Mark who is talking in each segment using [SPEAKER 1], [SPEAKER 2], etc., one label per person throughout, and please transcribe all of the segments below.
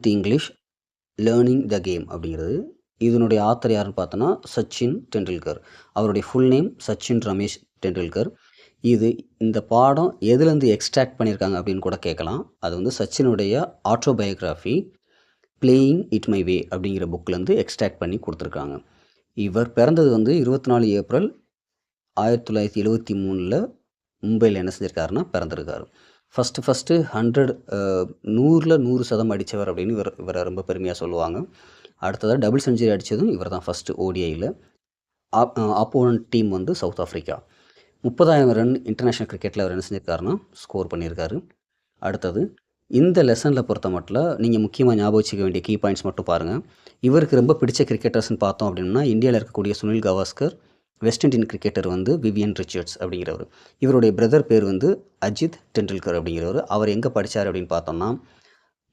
[SPEAKER 1] English learning the game அப்படிங்கிறது. இதனுடைய author யாருன்னு பார்த்தோன்னா சச்சின் டெண்டுல்கர். அவருடைய ஃபுல் நேம் சச்சின் ரமேஷ் டெண்டுல்கர். இந்த பாடம் எதுலேருந்து எக்ஸ்ட்ராக்ட் பண்ணியிருக்காங்க அப்படின்னு கூட கேட்கலாம். அது வந்து சச்சினுடைய autobiography playing it my way அப்படிங்கிற புக்கிலேருந்து எக்ஸ்ட்ராக்ட் பண்ணி கொடுத்துருக்காங்க. இவர் பிறந்தது வந்து 24 ஏப்ரல் 1973 மும்பையில் என்ன செஞ்சுருக்காருன்னா பிறந்திருக்காரு. ஃபஸ்ட்டு 100ல் 100% அடித்தவர் அப்படின்னு இவரை ரொம்ப பெருமையாக சொல்லுவாங்க. அடுத்ததாக டபுள் செஞ்சுரி அடித்ததும் இவர் தான் ஃபஸ்ட்டு ஓடிஐயில். ஆப்போனன்ட் டீம் வந்து சவுத் ஆஃப்ரிக்கா. 30,000 ரன் இன்டர்நேஷ்னல் கிரிக்கெட்டில் அவர் என்ன செஞ்சுருக்காருன்னா ஸ்கோர் பண்ணியிருக்காரு. அடுத்தது இந்த லெசனில் பொறுத்த மட்டும் நீங்கள் முக்கியமாக ஞாபகம் வச்சுக்க வேண்டிய கீ பாயிண்ட்ஸ் மட்டும் பாருங்கள். இவருக்கு ரொம்ப பிடிச்ச கிரிக்கெட்டர்ஸ்னு பார்த்தோம் அப்படின்னா இந்தியாவில் இருக்கக்கூடிய Sunil Gavaskar, west Indian cricketer வந்து விவியன் ரிச்சர்ட்ஸ் அப்படிங்கிறவர். இவருடைய பிரதர் பேர் வந்து அஜித் டெண்டுல்கர் அப்படிங்கிறவர். அவர் எங்கே படித்தார் அப்படின்னு பார்த்தோம்னா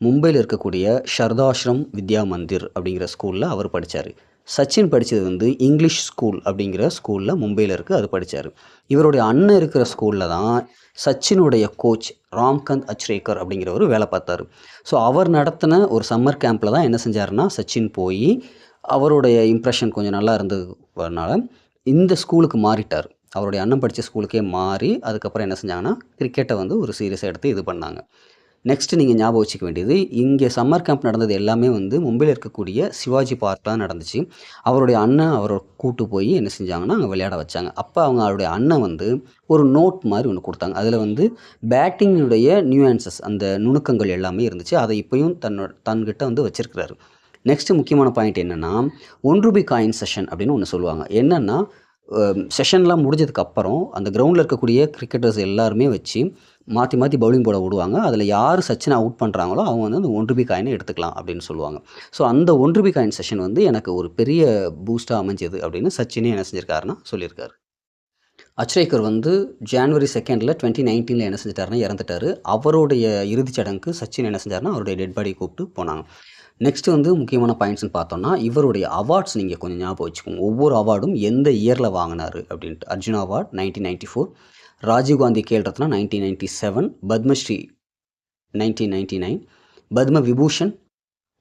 [SPEAKER 1] மும்பையில் இருக்கக்கூடிய ஷர்தாஷ்ரம் வித்யா மந்திர் அப்படிங்கிற ஸ்கூலில் அவர் படித்தார். சச்சின் படித்தது வந்து இங்கிலீஷ் ஸ்கூல் அப்படிங்கிற ஸ்கூலில் மும்பையில் இருக்குது, அது படித்தார். இவருடைய அண்ணன் இருக்கிற ஸ்கூலில் தான் சச்சினுடைய கோச் ராம்கந்த் அச்ரேக்கர் அப்படிங்கிறவர் வேலை பார்த்தார். ஸோ அவர் நடத்தின ஒரு சம்மர் கேம்பில் தான் என்ன செஞ்சாருன்னா சச்சின் போய் அவருடைய இம்ப்ரெஷன் கொஞ்சம் நல்லா இருந்ததுனால இந்த ஸ்கூலுக்கு மாறிட்டார். அவருடைய அண்ணன் படித்த ஸ்கூலுக்கே மாறி அதுக்கப்புறம் என்ன செஞ்சாங்கன்னா கிரிக்கெட்டை வந்து ஒரு சீரியஸாக எடுத்து இது பண்ணாங்க. நெக்ஸ்ட்டு நீங்கள் ஞாபகம் வச்சுக்க வேண்டியது, இங்கே சம்மர் கேம்ப் நடந்தது எல்லாமே வந்து மும்பையில் இருக்கக்கூடிய சிவாஜி பார்க் தான் நடந்துச்சு. அவருடைய அண்ணன் அவரை கூட்டு போய் என்ன செஞ்சாங்கன்னா அங்கே விளையாட வச்சாங்க. அப்போ அவருடைய அண்ணன் வந்து ஒரு நோட் மாதிரி ஒன்று கொடுத்தாங்க. அதில் வந்து பேட்டிங்கினுடைய நியூஆன்சஸ் அந்த நுணுக்கங்கள் எல்லாமே இருந்துச்சு. அதை இப்போயும் தன்கிட்ட வந்து வச்சுருக்கிறாரு. நெக்ஸ்ட்டு முக்கியமான பாயிண்ட் என்னென்னா 1 ரூபி காயின் செஷன் அப்படின்னு ஒன்று சொல்லுவாங்க. என்னென்னா செஷன்லாம் முடிஞ்சதுக்கப்புறம் அந்த கிரவுண்டில் இருக்கக்கூடிய கிரிக்கெட்டர்ஸ் எல்லாருமே வச்சு மாற்றி பவுலிங் போட விடுவாங்க. அதில் யார் சச்சினை அவுட் பண்ணுறாங்களோ அவங்க வந்து அந்த 1 ரூபி காயினை எடுத்துக்கலாம் அப்படின்னு சொல்லுவாங்க. ஸோ அந்த 1 ரூபி காயின் செஷன் வந்து எனக்கு ஒரு பெரிய பூஸ்ட்டாக அமைஞ்சது அப்படின்னு சச்சினே என்ன செஞ்சுருக்காருன்னா சொல்லியிருக்காரு. அச்ரேக்கர் வந்து ஜான்வரி 2 2019 என்ன செஞ்சிட்டாருன்னா இறந்துட்டார். அவருடைய இறுதிச் சடங்குக்கு சச்சின் என்ன செஞ்சாருன்னா அவருடைய டெட் பாடி கூப்பிட்டு போனாங்க. நெக்ஸ்ட்டு வந்து முக்கியமான பாயிண்ட்ஸ்னு பார்த்தோம்னா இவருடைய அவார்ட்ஸ் நீங்கள் கொஞ்சம் ஞாபகம் வச்சுக்கோங்க. ஒவ்வொரு அவார்டும் எந்த இயரில் வாங்கினார் அப்படின்ட்டு. அர்ஜுனா அவார்ட் 1994, ராஜீவ்காந்தி கேல் ரத்னா 1997, பத்மஸ்ரீ 1999, பத்ம விபூஷன்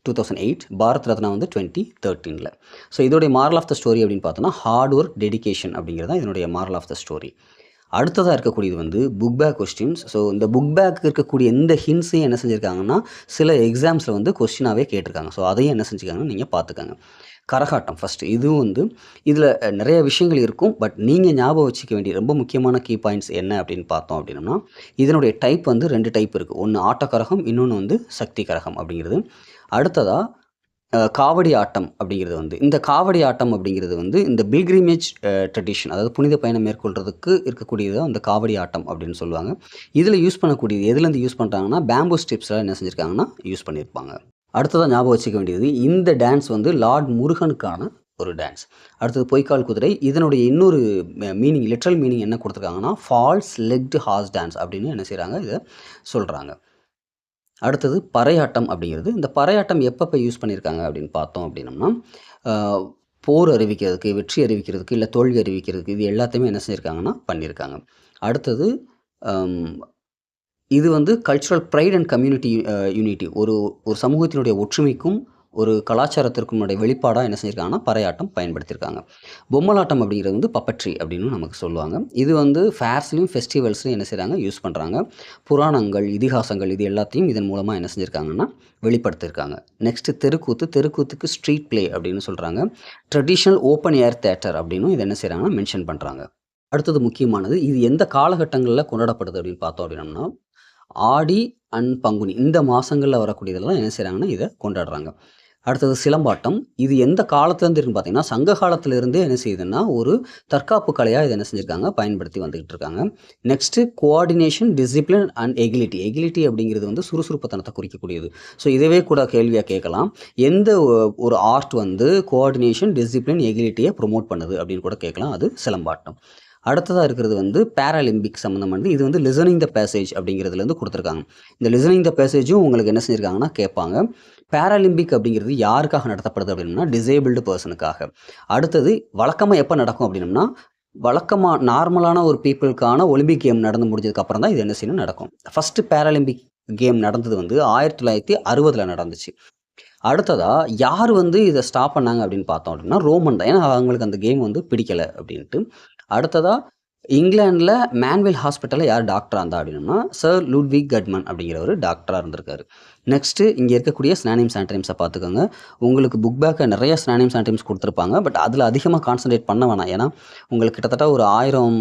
[SPEAKER 1] 2008, பாரத் ரத்னா வந்து 2013. ஸோ இதோடைய மாரல் ஆஃப் த ஸ்டோரி அப்படின்னு பார்த்தோன்னா ஹார்ட் ஒர்க் டெடிகேஷன் அப்படிங்கிறது தான் இதனுடைய மாரல் ஆஃப் த ஸ்டோரி. அடுத்ததாக இருக்கக்கூடியது வந்து புக் பேக் கொஸ்டின்ஸ். ஸோ இந்த புக் பேக் இருக்கக்கூடிய எந்த ஹிண்ட்ஸையும் என்ன செஞ்சுருக்காங்கன்னா சில எக்ஸாம்ஸில் வந்து கொஸ்டினாகவே கேட்டிருக்காங்க. ஸோ அதையும் என்ன செஞ்சுருக்காங்கன்னு நீங்கள் பார்த்துக்கோங்க. கரகாட்டம் ஃபஸ்ட்டு. இதுவும் வந்து இதில் நிறைய விஷயங்கள் இருக்கும். பட் நீங்கள் ஞாபகம் வச்சுக்க வேண்டிய ரொம்ப முக்கியமான கீ பாயிண்ட்ஸ் என்ன அப்படின்னு பார்த்தோம் அப்படின்னா இதனுடைய டைப் வந்து 2 டைப் இருக்குது. ஒன்று ஆட்டக்கரகம், இன்னொன்று வந்து சக்தி கரகம் அப்படிங்கிறது. அடுத்ததாக காவடி ஆட்டம் அப்படிங்கிறது வந்து இந்த காவடி ஆட்டம் அப்படிங்கிறது வந்து இந்த பில்கிரிமேஜ் ட்ரெடிஷன், அதாவது புனித பயணம் மேற்கொள்கிறதுக்கு இருக்கக்கூடியது அந்த காவடி ஆட்டம் அப்படின்னு சொல்லுவாங்க. இதில் யூஸ் பண்ணக்கூடியது எதுலேருந்து யூஸ் பண்ணுறாங்கன்னா பேம்பூ ஸ்டிப்ஸ்லாம் என்ன செஞ்சுருக்காங்கன்னா யூஸ் பண்ணியிருப்பாங்க. அடுத்ததாக ஞாபகம் வச்சுக்க வேண்டியது இந்த டான்ஸ் வந்து லார்ட் முருகனுக்கான ஒரு டான்ஸ். அடுத்தது பொய்க்கால் குதிரை. இதனுடைய இன்னொரு மீனிங், லிட்ரல் மீனிங் என்ன கொடுத்துருக்காங்கன்னா ஃபால்ஸ் லெக்டு ஹார்ஸ் டான்ஸ் அப்படின்னு என்ன செய்கிறாங்க இதை சொல்கிறாங்க. அடுத்தது பறையாட்டம் அப்படிங்கிறது. இந்த பறையாட்டம் எப்போ யூஸ் பண்ணியிருக்காங்க அப்படின்னு பார்த்தோம் அப்படின்னம்னா போர் அறிவிக்கிறதுக்கு, வெற்றி அறிவிக்கிறதுக்கு, இல்லை தோல்வி அறிவிக்கிறதுக்கு, இது எல்லாத்தையுமே என்ன செஞ்சுருக்காங்கன்னா பண்ணியிருக்காங்க. அடுத்தது இது வந்து cultural pride and community unity, ஒரு சமூகத்தினுடைய ஒற்றுமைக்கும் ஒரு கலாச்சாரத்திற்கும் வெளிப்பாடாக என்ன செஞ்சுருக்காங்கன்னா பறையாட்டம் பயன்படுத்தியிருக்காங்க. பொம்மலாட்டம் அப்படிங்கிறது வந்து பப்பட்ரி அப்படின்னு நமக்கு சொல்லுவாங்க. இது வந்து ஃபேர்ஸ்லையும் ஃபெஸ்டிவல்ஸ்லையும் என்ன செய்கிறாங்க யூஸ் பண்ணுறாங்க. புராணங்கள், இதிகாசங்கள் இது எல்லாத்தையும் இதன் மூலமாக என்ன செஞ்சுருக்காங்கன்னா வெளிப்படுத்தியிருக்காங்க. நெக்ஸ்ட்டு தெருக்கூத்துக்கு ஸ்ட்ரீட் பிளே அப்படின்னு சொல்கிறாங்க. ட்ரெடிஷ்னல் ஓப்பன் ஏர் தேட்டர் அப்படின்னு இதை என்ன செய்கிறாங்கன்னா மென்ஷன் பண்ணுறாங்க. அடுத்தது முக்கியமானது, இது எந்த காலகட்டங்களில் கொண்டாடப்படுது அப்படின்னு பார்த்தோம் அப்படின்னம்னா ஆடி அண்ட் பங்குனி இந்த மாதங்களில் வரக்கூடியதெல்லாம் என்ன செய்கிறாங்கன்னா இதை கொண்டாடுறாங்க. அடுத்தது சிலம்பாட்டம். இது எந்த காலத்துலேருந்து இருக்குன்னு பார்த்தீங்கன்னா சங்க காலத்திலேருந்தே என்ன செய்யுதுன்னா ஒரு தற்காப்பு கலையாக இதை என்ன செஞ்சுருக்காங்க பயன்படுத்தி வந்துக்கிட்டு இருக்காங்க. நெக்ஸ்ட்டு கோஆர்டினேஷன், டிசிப்ளின் அண்ட் எகிலிட்டி அப்படிங்கிறது வந்து சுறுசுறுப்புத்தனத்தை குறிக்கக்கூடியது. ஸோ இதவே கூட கேள்வியாக கேட்கலாம், எந்த ஒரு ஆர்ட் வந்து கோஆர்டினேஷன், டிசிப்ளின், எகிலிட்டியை ப்ரொமோட் பண்ணுது அப்படின்னு கூட கேட்கலாம். அது சிலம்பாட்டம். அடுத்ததாக இருக்கிறது வந்து பேராலிம்பிக் சம்மந்தமானது. இது வந்து லிசனிங் த பேசேஜ் அப்படிங்கிறதுலேருந்து கொடுத்துருக்காங்க. இந்த லிசனிங் த பேசேஜும் உங்களுக்கு என்ன செஞ்சுருக்காங்கன்னா கேட்பாங்க. பேராலிம்பிக் அப்படிங்கிறது யாருக்காக நடத்தப்படுது அப்படின்னா டிசேபிள்டு பர்சனுக்காக. அடுத்தது வழக்கமாக எப்போ நடக்கும் அப்படின்னம்னா நார்மலான ஒரு பீப்புளுக்கான ஒலிம்பிக் கேம் நடந்து முடிஞ்சதுக்கப்புறம் தான் இது என்ன செய்யணும் நடக்கும். ஃபஸ்ட்டு பேராலிம்பிக் கேம் நடந்தது வந்து 1960 நடந்துச்சு. அடுத்ததா யார் வந்து இத ஸ்டாப் பண்ணாங்க அப்படின்னு பார்த்தோம் அப்படின்னா, ரோமன் தான். ஏன்னா அவங்களுக்கு அந்த கேம் வந்து பிடிக்கல அப்படின்ட்டு. அடுத்ததா இங்கிலாந்துல மேன்வெல் ஹாஸ்பிட்டல்ல யார் டாக்டரா இருந்தா அப்படின்னம்னா, சர் லுட்விக் கட்மன் அப்படிங்கிறவரு டாக்டரா இருந்திருக்காரு. நெக்ஸ்ட்டு இங்க இருக்கக்கூடிய சினானிம்ஸ், ஆன்டனிம்ஸ பார்த்துக்கோங்க. உங்களுக்கு புக் பேக்ல நெறைய சினானிம்ஸ், ஆன்டனிம்ஸ் குடுத்துருப்பாங்க. பட் அதில அதிகமா கான்சன்ட்ரேட் பண்ண வேணாம். ஏன்னா, உங்களுக்கு கிட்டத்தட்ட ஒரு 1000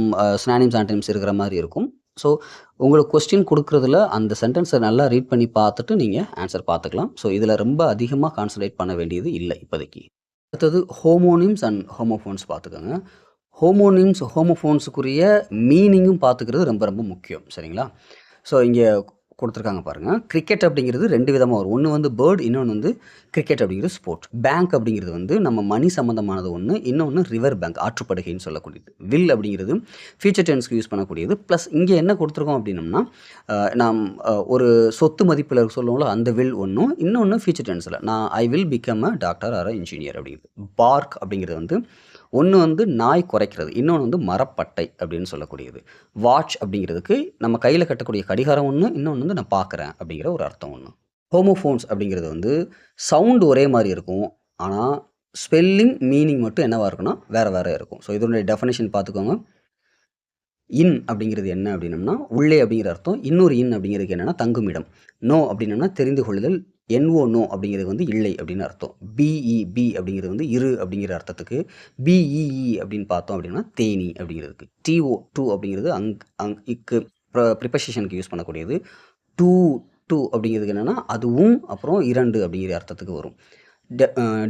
[SPEAKER 1] சினானிம்ஸ், ஆன்டனிம்ஸ் இருக்கிற மாரி இருக்கும். ஸோ, உங்களுக்கு கொஸ்டின் குடுக்குறதுல அந்த சென்டென்ஸ நல்லா ரீட் பண்ணி பார்த்துட்டு நீங்க ஆன்ஸர் பார்த்துக்கலாம். ஸோ, இதில ரொம்ப அதிகமா கான்சன்ட்ரேட் பண்ண வேண்டியது இல்ல இப்போதைக்கு. அடுத்தது ஹோமோனிம்ஸ் அண்ட் ஹோமோஃபோன்ஸ் பார்த்துக்கோங்க. ஹோமோனிம்ஸ், ஹோமோஃபோன்ஸுக்குரிய மீனிங்கும் பார்த்துக்கிறது ரொம்ப ரொம்ப முக்கியம். சரிங்களா? ஸோ, இங்க குடுத்துருக்காங்க பாருங்க. கிரிக்கெட் அப்படிங்கிறது 2 விதமா வரும். ஒண்ணு வந்து பேர்ட், இன்னொன்னு வந்து கிரிக்கெட் அப்படிங்கிறது ஸ்போர்ட். பேங்க் அப்படிங்கிறது வந்து நம்ம மணி சம்மந்தமானது ஒண்ணு. இன்னொன்னு ரிவர் பேங்க் ஆற்றுப்படுகைன்னு சொல்லக்கூடியது. வில் அப்படிங்கிறது ஃபியூச்சர் டென்ஸ்க்கு யூஸ் பண்ணக்கூடியது. ப்ளஸ் இங்க என்ன குடுத்துருக்கோம் அப்படின்னம்னா, நாம் ஒரு சொத்து மதிப்பில சொல்லுவோம்ல அந்த வில் ஒண்ணும், இன்னொன்னு ஃபியூச்சர் டென்ஸ்ல நான் I will become a doctor or a engineer அப்படிங்கிறது. பார்க் அப்படிங்கிறது வந்து ஒண்ணு வந்து நாய் குரைக்கிறது. இன்னொன்னு வந்து மரப்பட்டை அப்படின்னு சொல்லக்கூடியது. வாட்ச் அப்படிங்கிறதுக்கு நம்ம கையில கட்டக்கூடிய கடிகாரம் ஒண்ணு, இன்னொன்னு வந்து நான் பார்க்குறேன் அப்படிங்கிற ஒரு அர்த்தம் ஒண்ணு. ஹோமோஃபோன்ஸ் அப்படிங்கிறது வந்து சவுண்ட் ஒரே மாரி இருக்கும். ஆனா, ஸ்பெல்லிங், மீனிங் மட்டும் என்னவா இருக்கும்னா, வேற வேற இருக்கும். ஸோ இதனுடைய டெஃபினிஷன் பார்த்துக்கோங்க. இன் அப்படிங்கிறது என்ன அப்படின்னம்னா, உள்ளே அப்படிங்கிற அர்த்தம். இன்னொரு இன் அப்படிங்கிறதுக்கு என்னன்னா, தங்குமிடம். நோ அப்படின்னம்னா தெரிந்து கொள்ளுதல். என்ஓ நோ அப்படிங்கிறது வந்து இல்லை அப்படின்னு அர்த்தம். பி அப்படிங்கிறது வந்து இரு அப்படிங்கிற அர்த்தத்துக்கு. பிஇஇ அப்படின்னு பார்த்தோம் அப்படின்னா, தேனீ அப்படிங்கிறதுக்கு. டிஓ டூ அப்படிங்கிறது இக்கு ப்ரிபோசிஷனுக்கு யூஸ் பண்ணக்கூடியது. டூ டூ அப்படிங்கிறதுக்கு என்னன்னா, அதுவும் அப்புறம் 2 அப்படிங்கிற அர்த்தத்துக்கு வரும்.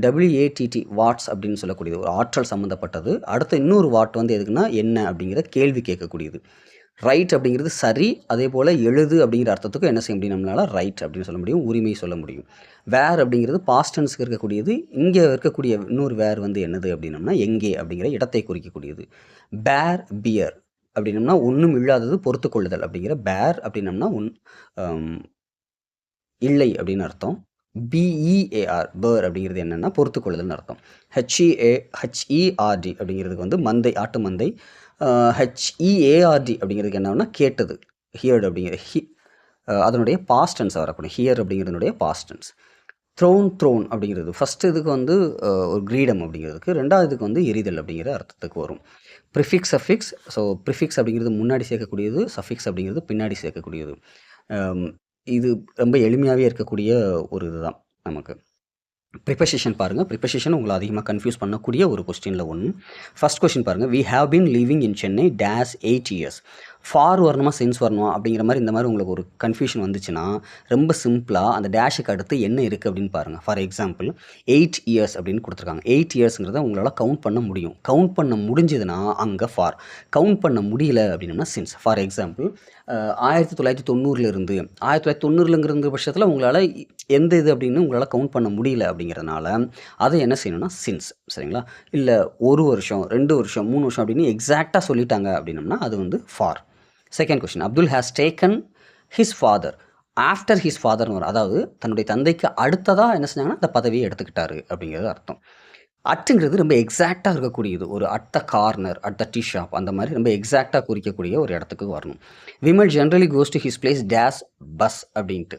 [SPEAKER 1] டபிள்யூஏடிடி வாட்ஸ் அப்படின்னு சொல்லக்கூடியது ஒரு ஆற்றல் சம்மந்தப்பட்டது. அடுத்து இன்னொரு வாட் வந்து எதுக்குன்னா, என்ன அப்படிங்கிற கேள்வி கேட்கக்கூடியது. ரைட் அப்படிங்கிறது சரி, அதேபோல எழுது அப்படிங்கிற அர்த்தத்துக்கும் என்ன செய்ய முடியும் நம்மளால ரைட் அப்படின்னு சொல்ல முடியும். உரிமை சொல்ல முடியும். வேர் அப்படிங்கிறது பாஸ்ட் டென்ஸ்க்கு இருக்கக்கூடியது. இங்க இருக்கக்கூடிய இன்னொரு வேர் வந்து என்னது அப்படின்னம்னா, எங்கே அப்படிங்கிற இடத்தை குறிக்கக்கூடியது. பேர், பியர் அப்படின்னம்னா, ஒண்ணும் இல்லாதது பொறுத்துக்கொள்ளுதல் அப்படிங்கிற பேர் அப்படின்னம்னா இல்லை அப்படின்னு அர்த்தம். பிஇஏஆர் பேர் அப்படிங்கிறது என்னன்னா, பொறுத்துக்கொள்ளுதல்னு அர்த்தம். ஹெச்இஆர்டி அப்படிங்கிறதுக்கு வந்து மந்தை, ஆட்டு மந்தை. ஹெச்இஏஆர்டி அப்படிங்கிறதுக்கு என்னன்னா, கேட்டது. ஹியர்டு அப்படிங்கிற அதனுடைய பாஸ்ட் டென்ஸா வரக்கூடிய ஹியர் அப்படிங்கிறதுனுடைய பாஸ்ட் டென்ஸ். த்ரோன் அப்படிங்கிறது ஃபர்ஸ்ட் இதுக்கு வந்து ஒரு கிரீடம் அப்படிங்கிறதுக்கு, 2வது இதுக்கு வந்து எரிதல் அப்படிங்கிற அர்த்தத்துக்கு வரும். Prefix, suffix. ஸோ ப்ரிஃபிக்ஸ் அப்படிங்கிறது முன்னாடி சேர்க்கக்கூடியது, சஃபிக்ஸ் அப்படிங்கிறது பின்னாடி சேர்க்கக்கூடியது. இது ரொம்ப எளிமையாவே இருக்கக்கூடிய ஒரு இதுதான் நமக்கு. ப்ரிபோசிஷன் பாருங்க. ப்ரிபோசிஷன் உங்கள அதிகமா கன்ஃப்யூஸ் பண்ணக்கூடிய ஒரு கொஸ்டின்ல ஒண்ணு. ஃபர்ஸ்ட் கொஸ்டின் பாருங்க. We have been living in Chennai days 8 years. For வரணுமா, சின்ஸ் வரணுமா அப்படிங்கிற மாரி இந்த மாரி உங்களுக்கு ஒரு கன்ஃப்யூஷன் வந்துச்சுன்னா, ரொம்ப சிம்பிளா அந்த டேஷுக்கு அடுத்து என்ன இருக்கு அப்படின்னு பாருங்க. ஃபார் எக்ஸாம்பிள் 8 இயர்ஸ் அப்படின்னு குடுத்துருக்காங்க. 8 இயர்ஸ்ங்கிறத உங்களால கவுண்ட் பண்ண முடியும். கவுண்ட் பண்ண முடிஞ்சதுன்னா அங்க ஃபார். கவுண்ட் பண்ண முடியல அப்படின்னம்னா சின்ஸ். ஃபார் எக்ஸாம்பிள் 1990ல இருந்து 1990ங்கிறது பட்சத்தில உங்களால எந்த இது அப்படின்னு உங்களால கவுண்ட் பண்ண முடியல அப்படிங்கிறதுனால, அத என்ன செய்யணும்னா சின்ஸ். சரிங்களா? இல்ல 1 வருஷம், 2 வருஷம், 3 வருஷம் அப்படின்னு எக்ஸாக்ட்டா சொல்லிட்டாங்க அப்படின்னம்னா, அது வந்து for. Second question. Abdul has taken his father after his ஃபாதர்ன்னு வரும். அதாவது தன்னுடைய தந்தைக்கு அடுத்ததா என்ன செஞ்சாங்கன்னா, அந்த பதவிய எடுத்துக்கிட்டாரு அப்படிங்கிறது அர்த்தம். அட்டுங்கிறது ரொம்ப எக்ஸாக்ட்டா இருக்கக்கூடியது. ஒரு at the corner, at the tea shop அந்த மாரி ரொம்ப எக்ஸாக்ட்டா குறிக்கக்கூடிய ஒரு இடத்துக்கு வரணும். Vimal generally goes to his place dash bus அப்படின்ட்டு.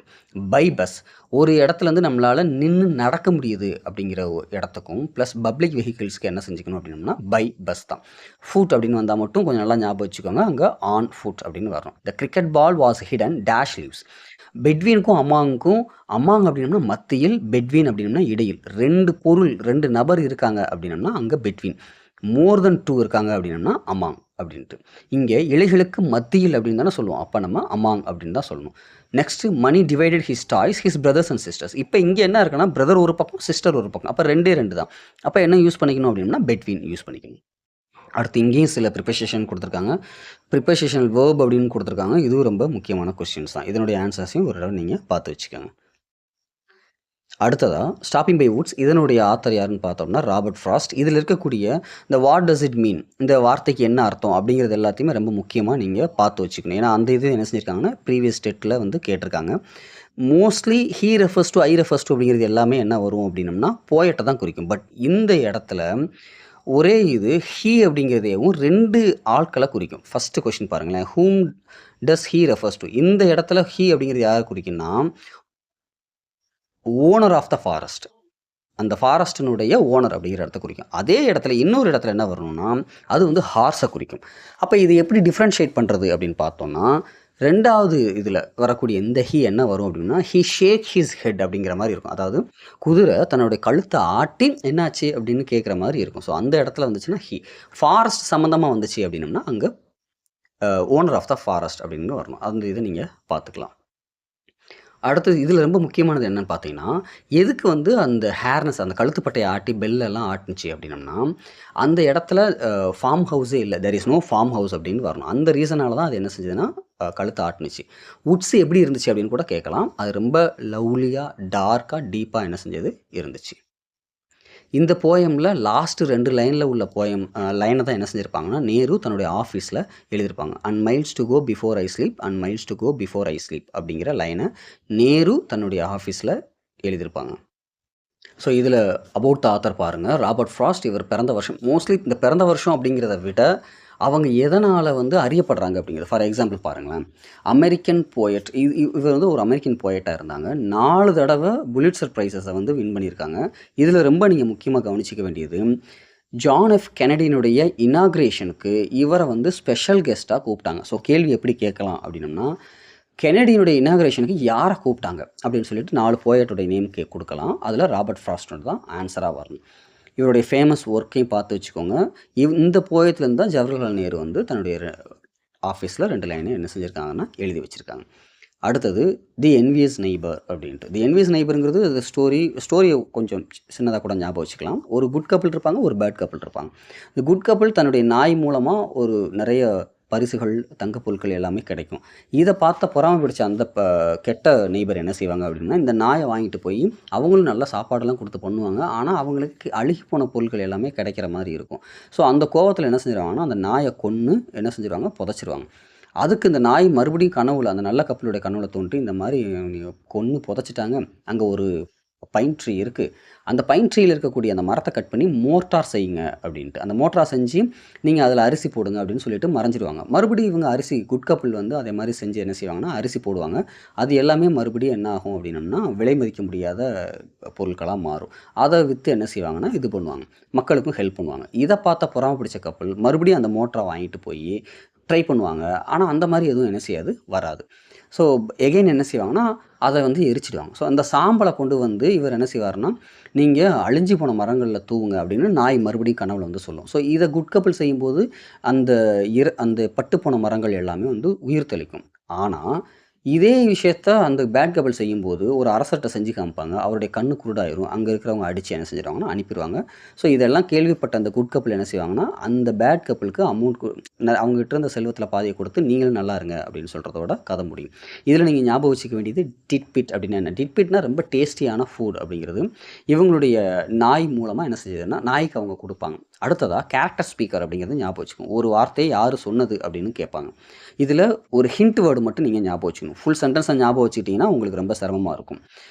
[SPEAKER 1] By bus. ஒரு இடத்துலேருந்து நம்மளால நின்னு நடக்க முடியுது அப்படிங்கிற இடத்துக்கும், ப்ளஸ் பப்ளிக் வெஹிக்கிள்ஸ்க்கு என்ன செஞ்சுக்கணும் அப்படின்னம்னா, பை பஸ் தான். ஃபுட் அப்படின்னு வந்தா மட்டும் கொஞ்சம் நல்லா ஞாபகம் வச்சுக்கோங்க. அங்க ஆன் ஃபுட் அப்படின்னு வரணும். The cricket ball was hidden dash leaves. பெட்வீனுக்கும் அமாங்க்கும் அமாங் அப்படின்னம்னா மத்தியில், பெட்வீன் அப்படின்னம்னா இடையில். 2 பொருள், 2 நபர் இருக்காங்க அப்படின்னம்னா அங்க பெட்வீன். மோர் தென் 2 இருக்காங்க அப்படின்னம்னா அமாங் அப்படின்ட்டு. இங்க இலைகளுக்கு மத்தியில் அப்படின்னு தானே சொல்லுவோம். அப்ப நம்ம அமாங் அப்படின்னு தான் சொல்லணும். Next money divided his toys his brothers and sisters. இப்போ இங்க என்ன இருக்குன்னா, பிரதர் ஒரு பக்கம், சிஸ்டர் ஒரு பக்கம். அப்ப 2 தான். அப்ப என்ன யூஸ் பண்ணிக்கணும் அப்படின்னா, பெட்வீன் யூஸ் பண்ணிக்கணும். அடுத்து இங்கேயும் சில ப்ரிபோசிஷன் குடுத்துருக்காங்க. ப்ரிபோசிஷனல் வெர்ப் அப்படின்னு குடுத்துருக்காங்க. இதுவும் ரொம்ப முக்கியமான கொஸ்டின்ஸ் தான். இதனுடைய ஆன்சர்ஸையும் ஒரு தடவ நீங்க பார்த்து வச்சுக்கோங்க. அடுத்ததா ஸ்டாப்பிங் பை வுட்ஸ். இதனுடைய ஆத்தர் யாருன்னு பார்த்தோம்னா, ராபர்ட் ஃப்ராஸ்ட். இதில இருக்கக்கூடிய இந்த வாட் டஸ் இட் மீன், இந்த வார்த்தைக்கு என்ன அர்த்தம் அப்படிங்கிறது எல்லாத்தையுமே ரொம்ப முக்கியமா நீங்க பார்த்து வச்சுக்கணும். ஏன்னா அந்த இது என்ன செஞ்சிருக்காங்கன்னா, ப்ரீவியஸ் டெட்ல வந்து கேட்டிருக்காங்க. Mostly he refers to, I refers to அப்படிங்கிறது எல்லாமே என்ன வரும் அப்படின்னம்னா, போயட்ட தான் குறிக்கும். பட் இந்த இடத்துல ஒரே இது ஹி அப்படிங்கிறதையும் 2 ஆட்கள குறிக்கும். ஃபர்ஸ்ட் கொஸ்டின் பாருங்களேன். ஹூம் டஸ் ஹீ ரெஃபர்ஸ் டு. இந்த இடத்துல ஹீ அப்படிங்கிறது யாரை குறிக்குன்னா ஓனர் ஆஃப் த ஃபாரஸ்ட், அந்த ஃபாரஸ்டினுடைய ஓனர் அப்படிங்கிற இடத்த குறிக்கும். அதே இடத்துல இன்னொரு இடத்துல என்ன வரணும்னா அது வந்து ஹார்ஸை குறிக்கும். அப்போ இது எப்படி டிஃப்ரென்ஷியேட் பண்ணுறது அப்படின்னு பார்த்தோம்னா, ரெண்டாவது இதில் வரக்கூடிய இந்த ஹீ என்ன வரும் அப்படின்னா ஹீ ஷேக் ஹிஸ் ஹெட் அப்படிங்கிற மாதிரி இருக்கும். அதாவது குதிரை தன்னுடைய கழுத்தை ஆட்டி என்னாச்சு அப்படின்னு கேட்குற மாதிரி இருக்கும். ஸோ அந்த இடத்துல வந்துச்சுன்னா ஹீ. ஃபாரஸ்ட் சம்மந்தமாக வந்துச்சு அப்படின்னம்னா அங்கே ஓனர் ஆஃப் த ஃபாரஸ்ட் அப்படின்னு வரணும். அந்த இதை நீங்கள் பார்த்துக்கலாம். அடுத்தது இதில் ரொம்ப முக்கியமானது என்னன்னு பார்த்தீங்கன்னா, எதுக்கு வந்து அந்த ஹேர்னஸ் அந்த கழுத்துப்பட்டையை ஆட்டி பெல்லெல்லாம் ஆட்டுனுச்சு அப்படின்னம்னா, அந்த இடத்துல ஃபார்ம் ஹவுஸே இல்லை. There is no farm house அப்படின்னு வரணும். அந்த ரீசனால தான் அது என்ன செஞ்சதுன்னா கழுத்தை ஆட்டுனுச்சு. வுட்ஸ் எப்படி இருந்துச்சு அப்படின்னு கூட கேட்கலாம். அது ரொம்ப லவ்லியாக, டார்க்காக, டீப்பாக என்ன செஞ்சது இருந்துச்சு. இந்த போயமில் லாஸ்ட்டு 2 லைனில் உள்ள லைனை தான் என்ன செஞ்சுருப்பாங்கன்னா நேரு தன்னுடைய ஆஃபீஸில் எழுதியிருப்பாங்க. And miles to go before I sleep, and miles to go before I sleep அப்படிங்கிற லைனை நேரு தன்னுடைய ஆஃபீஸில் எழுதியிருப்பாங்க. ஸோ இதில் அபவுட் த ஆத்தர் பாருங்கள். Robert Frost. இவர் பிறந்த வருஷம் மோஸ்ட்லி இந்த பிறந்த வருஷம் அப்படிங்கிறத விட அவங்க எதனால் வந்து அறியப்படுறாங்க அப்படிங்கிறது. ஃபார் எக்ஸாம்பிள் பாருங்களேன், அமெரிக்கன் போயட். இவர் வந்து ஒரு அமெரிக்கன் போயட்டாக இருந்தாங்க. 4 தடவை புலிட்சர் ப்ரைஸஸை வந்து வின் பண்ணியிருக்காங்க. இதில் ரொம்ப நீங்கள் முக்கியமாக கவனிச்சிக்க வேண்டியது, ஜான் எஃப் கெனடியினுடைய இனாக்ரேஷனுக்கு இவரை வந்து ஸ்பெஷல் கெஸ்ட்டாக கூப்பிட்டாங்க. ஸோ கேள்வி எப்படி கேட்கலாம் அப்படின்னம்னா, கெனடியினுடைய இனாக்ரேஷனுக்கு யாரை கூப்பிட்டாங்க அப்படின்னு சொல்லிட்டு 4 போயட்டோடைய நேம் கொடுக்கலாம். அதில் ராபர்ட் ஃப்ராஸ்ட் தான் ஆன்சராக வரணும். இவருடைய ஃபேமஸ் ஒர்க்கையும் பார்த்து வச்சுக்கோங்க. இந்த போயத்துலேருந்து தான் ஜவஹர்லால் நேரு வந்து தன்னுடைய ஆஃபீஸில் 2 லைனை என்ன செஞ்சுருக்காங்கன்னா எழுதி வச்சுருக்காங்க. அடுத்தது தி என்வியஸ் நெய்பர் அப்படின்ட்டு. தி என்வியஸ் நெய்பருங்கிறது அது ஸ்டோரியை கொஞ்சம் சின்னதாக கூட ஞாபகம் வச்சுக்கலாம். ஒரு குட் கப்பிள் இருப்பாங்க, ஒரு பேட் கப்பிள் இருப்பாங்க. இந்த குட் கப்பிள் தன்னுடைய நாய் மூலமாக ஒரு நிறைய பரிசுகள், தங்கப் பொருட்கள் எல்லாமே கிடைக்கும். இதை பார்த்த பொறாமை பிடிச்ச அந்த கெட்ட நெய்பர் என்ன செய்வாங்க அப்படின்னா, இந்த நாயை வாங்கிட்டு போய் அவங்களும் நல்ல சாப்பாடெல்லாம் கொடுத்து பண்ணுவாங்க. ஆனால் அவங்களுக்கு அழுகி போன பொருட்கள் எல்லாமே கிடைக்கிற மாதிரி இருக்கும். ஸோ அந்த கோவத்தில் என்ன செஞ்சிருவாங்கன்னா அந்த நாயை கொன்று என்ன செஞ்சிருவாங்க, புதைச்சிருவாங்க. அதுக்கு இந்த நாய் மறுபடியும் கனவுல அந்த நல்ல கப்பலுடைய கனவுல தோன்றி இந்த மாதிரி கொன்று புதைச்சிட்டாங்க, அங்கே ஒரு பைன் ட்ரீ இருக்குது, அந்த பைன் ட்ரீயில் இருக்கக்கூடிய அந்த மரத்தை கட் பண்ணி மோட்டார் செய்யுங்க அப்படின்ட்டு. அந்த மோட்டார் செஞ்சு நீங்கள் அதில் அரிசி போடுங்க அப்படின்னு சொல்லிட்டு மறைஞ்சிடுவாங்க. மறுபடியும் இவங்க அரிசி குட் கப்பிள் வந்து அதே மாதிரி செஞ்சு என்ன செய்வாங்கன்னா அரிசி போடுவாங்க. அது எல்லாமே மறுபடியும் என்ன ஆகும் அப்படின்னம்னா விலை மதிக்க முடியாத பொருட்களாக மாறும். அதை விற்று என்ன செய்வாங்கன்னா இது பண்ணுவாங்க, மக்களுக்கும் ஹெல்ப் பண்ணுவாங்க. இதை பார்த்த பொறாமை பிடிச்ச கப்பல் மறுபடியும் அந்த மோட்டரை வாங்கிட்டு போய் ட்ரை பண்ணுவாங்க. ஆனால் அந்த மாதிரி எதுவும் என்ன செய்யாது, வராது. ஸோ எகெயின் என்ன செய்வாங்கன்னா அதை வந்து எரிச்சிடுவாங்க. ஸோ அந்த சாம்பலை கொண்டு வந்து இவர் என்ன செய்வார்னா, நீங்கள் அழிஞ்சு போன மரங்களில் தூவுங்க அப்படின்னு நாய் மறுபடியும் கனவுல வந்து சொல்லும். ஸோ இதை குட் கப்பிள் செய்யும்போது அந்த அந்த பட்டு போன மரங்கள் எல்லாமே வந்து உயிர் தெளிக்கும். ஆனால் இதே விஷயத்த அந்த பேட் கப்பிள் செய்யும்போது ஒரு அரசர்கிட்ட செஞ்சு காமிப்பாங்க. அவருடைய கண்ணு குருடாயிரும். அங்கே இருக்கிறவங்க அடித்து என்ன செஞ்சிடுவாங்கன்னா அனுப்பிடுவாங்க. ஸோ இதெல்லாம் கேள்விப்பட்ட அந்த குட் கப்பிள் என்ன செய்வாங்கன்னா அந்த பேட் கப்பிளுக்கு அமௌண்ட் அவங்ககிட்ட இருந்த செல்வத்தில் பாதியை கொடுத்து நீங்களும் நல்லா இருங்க அப்படின்னு சொல்கிறதோட கதை முடியும். இதில் நீங்கள் ஞாபகம் வச்சுக்க வேண்டியது டிட்பிட் அப்படின்னா என்ன. டிட்பிட்னா ரொம்ப டேஸ்டியான ஃபுட் அப்படிங்கிறது இவங்களுடைய நாய் மூலமாக என்ன செஞ்சதுன்னா நாய்க்கு அவங்க கொடுப்பாங்க. அடுத்ததாக கேரக்டர் ஸ்பீக்கர் அப்படிங்கிறது ஞாபகம் வச்சுக்கோங்க. ஒரு வார்த்தையை யார் சொன்னது அப்படின்னு கேட்பாங்க. இதில் ஒரு ஹிண்ட் வேர்டு மட்டும் நீங்கள் ஞாபகம் வச்சுக்கணும். ஃபுல் சென்டென்ஸை ஞாபகம் வச்சுக்கிட்டிங்கன்னா உங்களுக்கு ரொம்ப சிரமமாக இருக்கும்.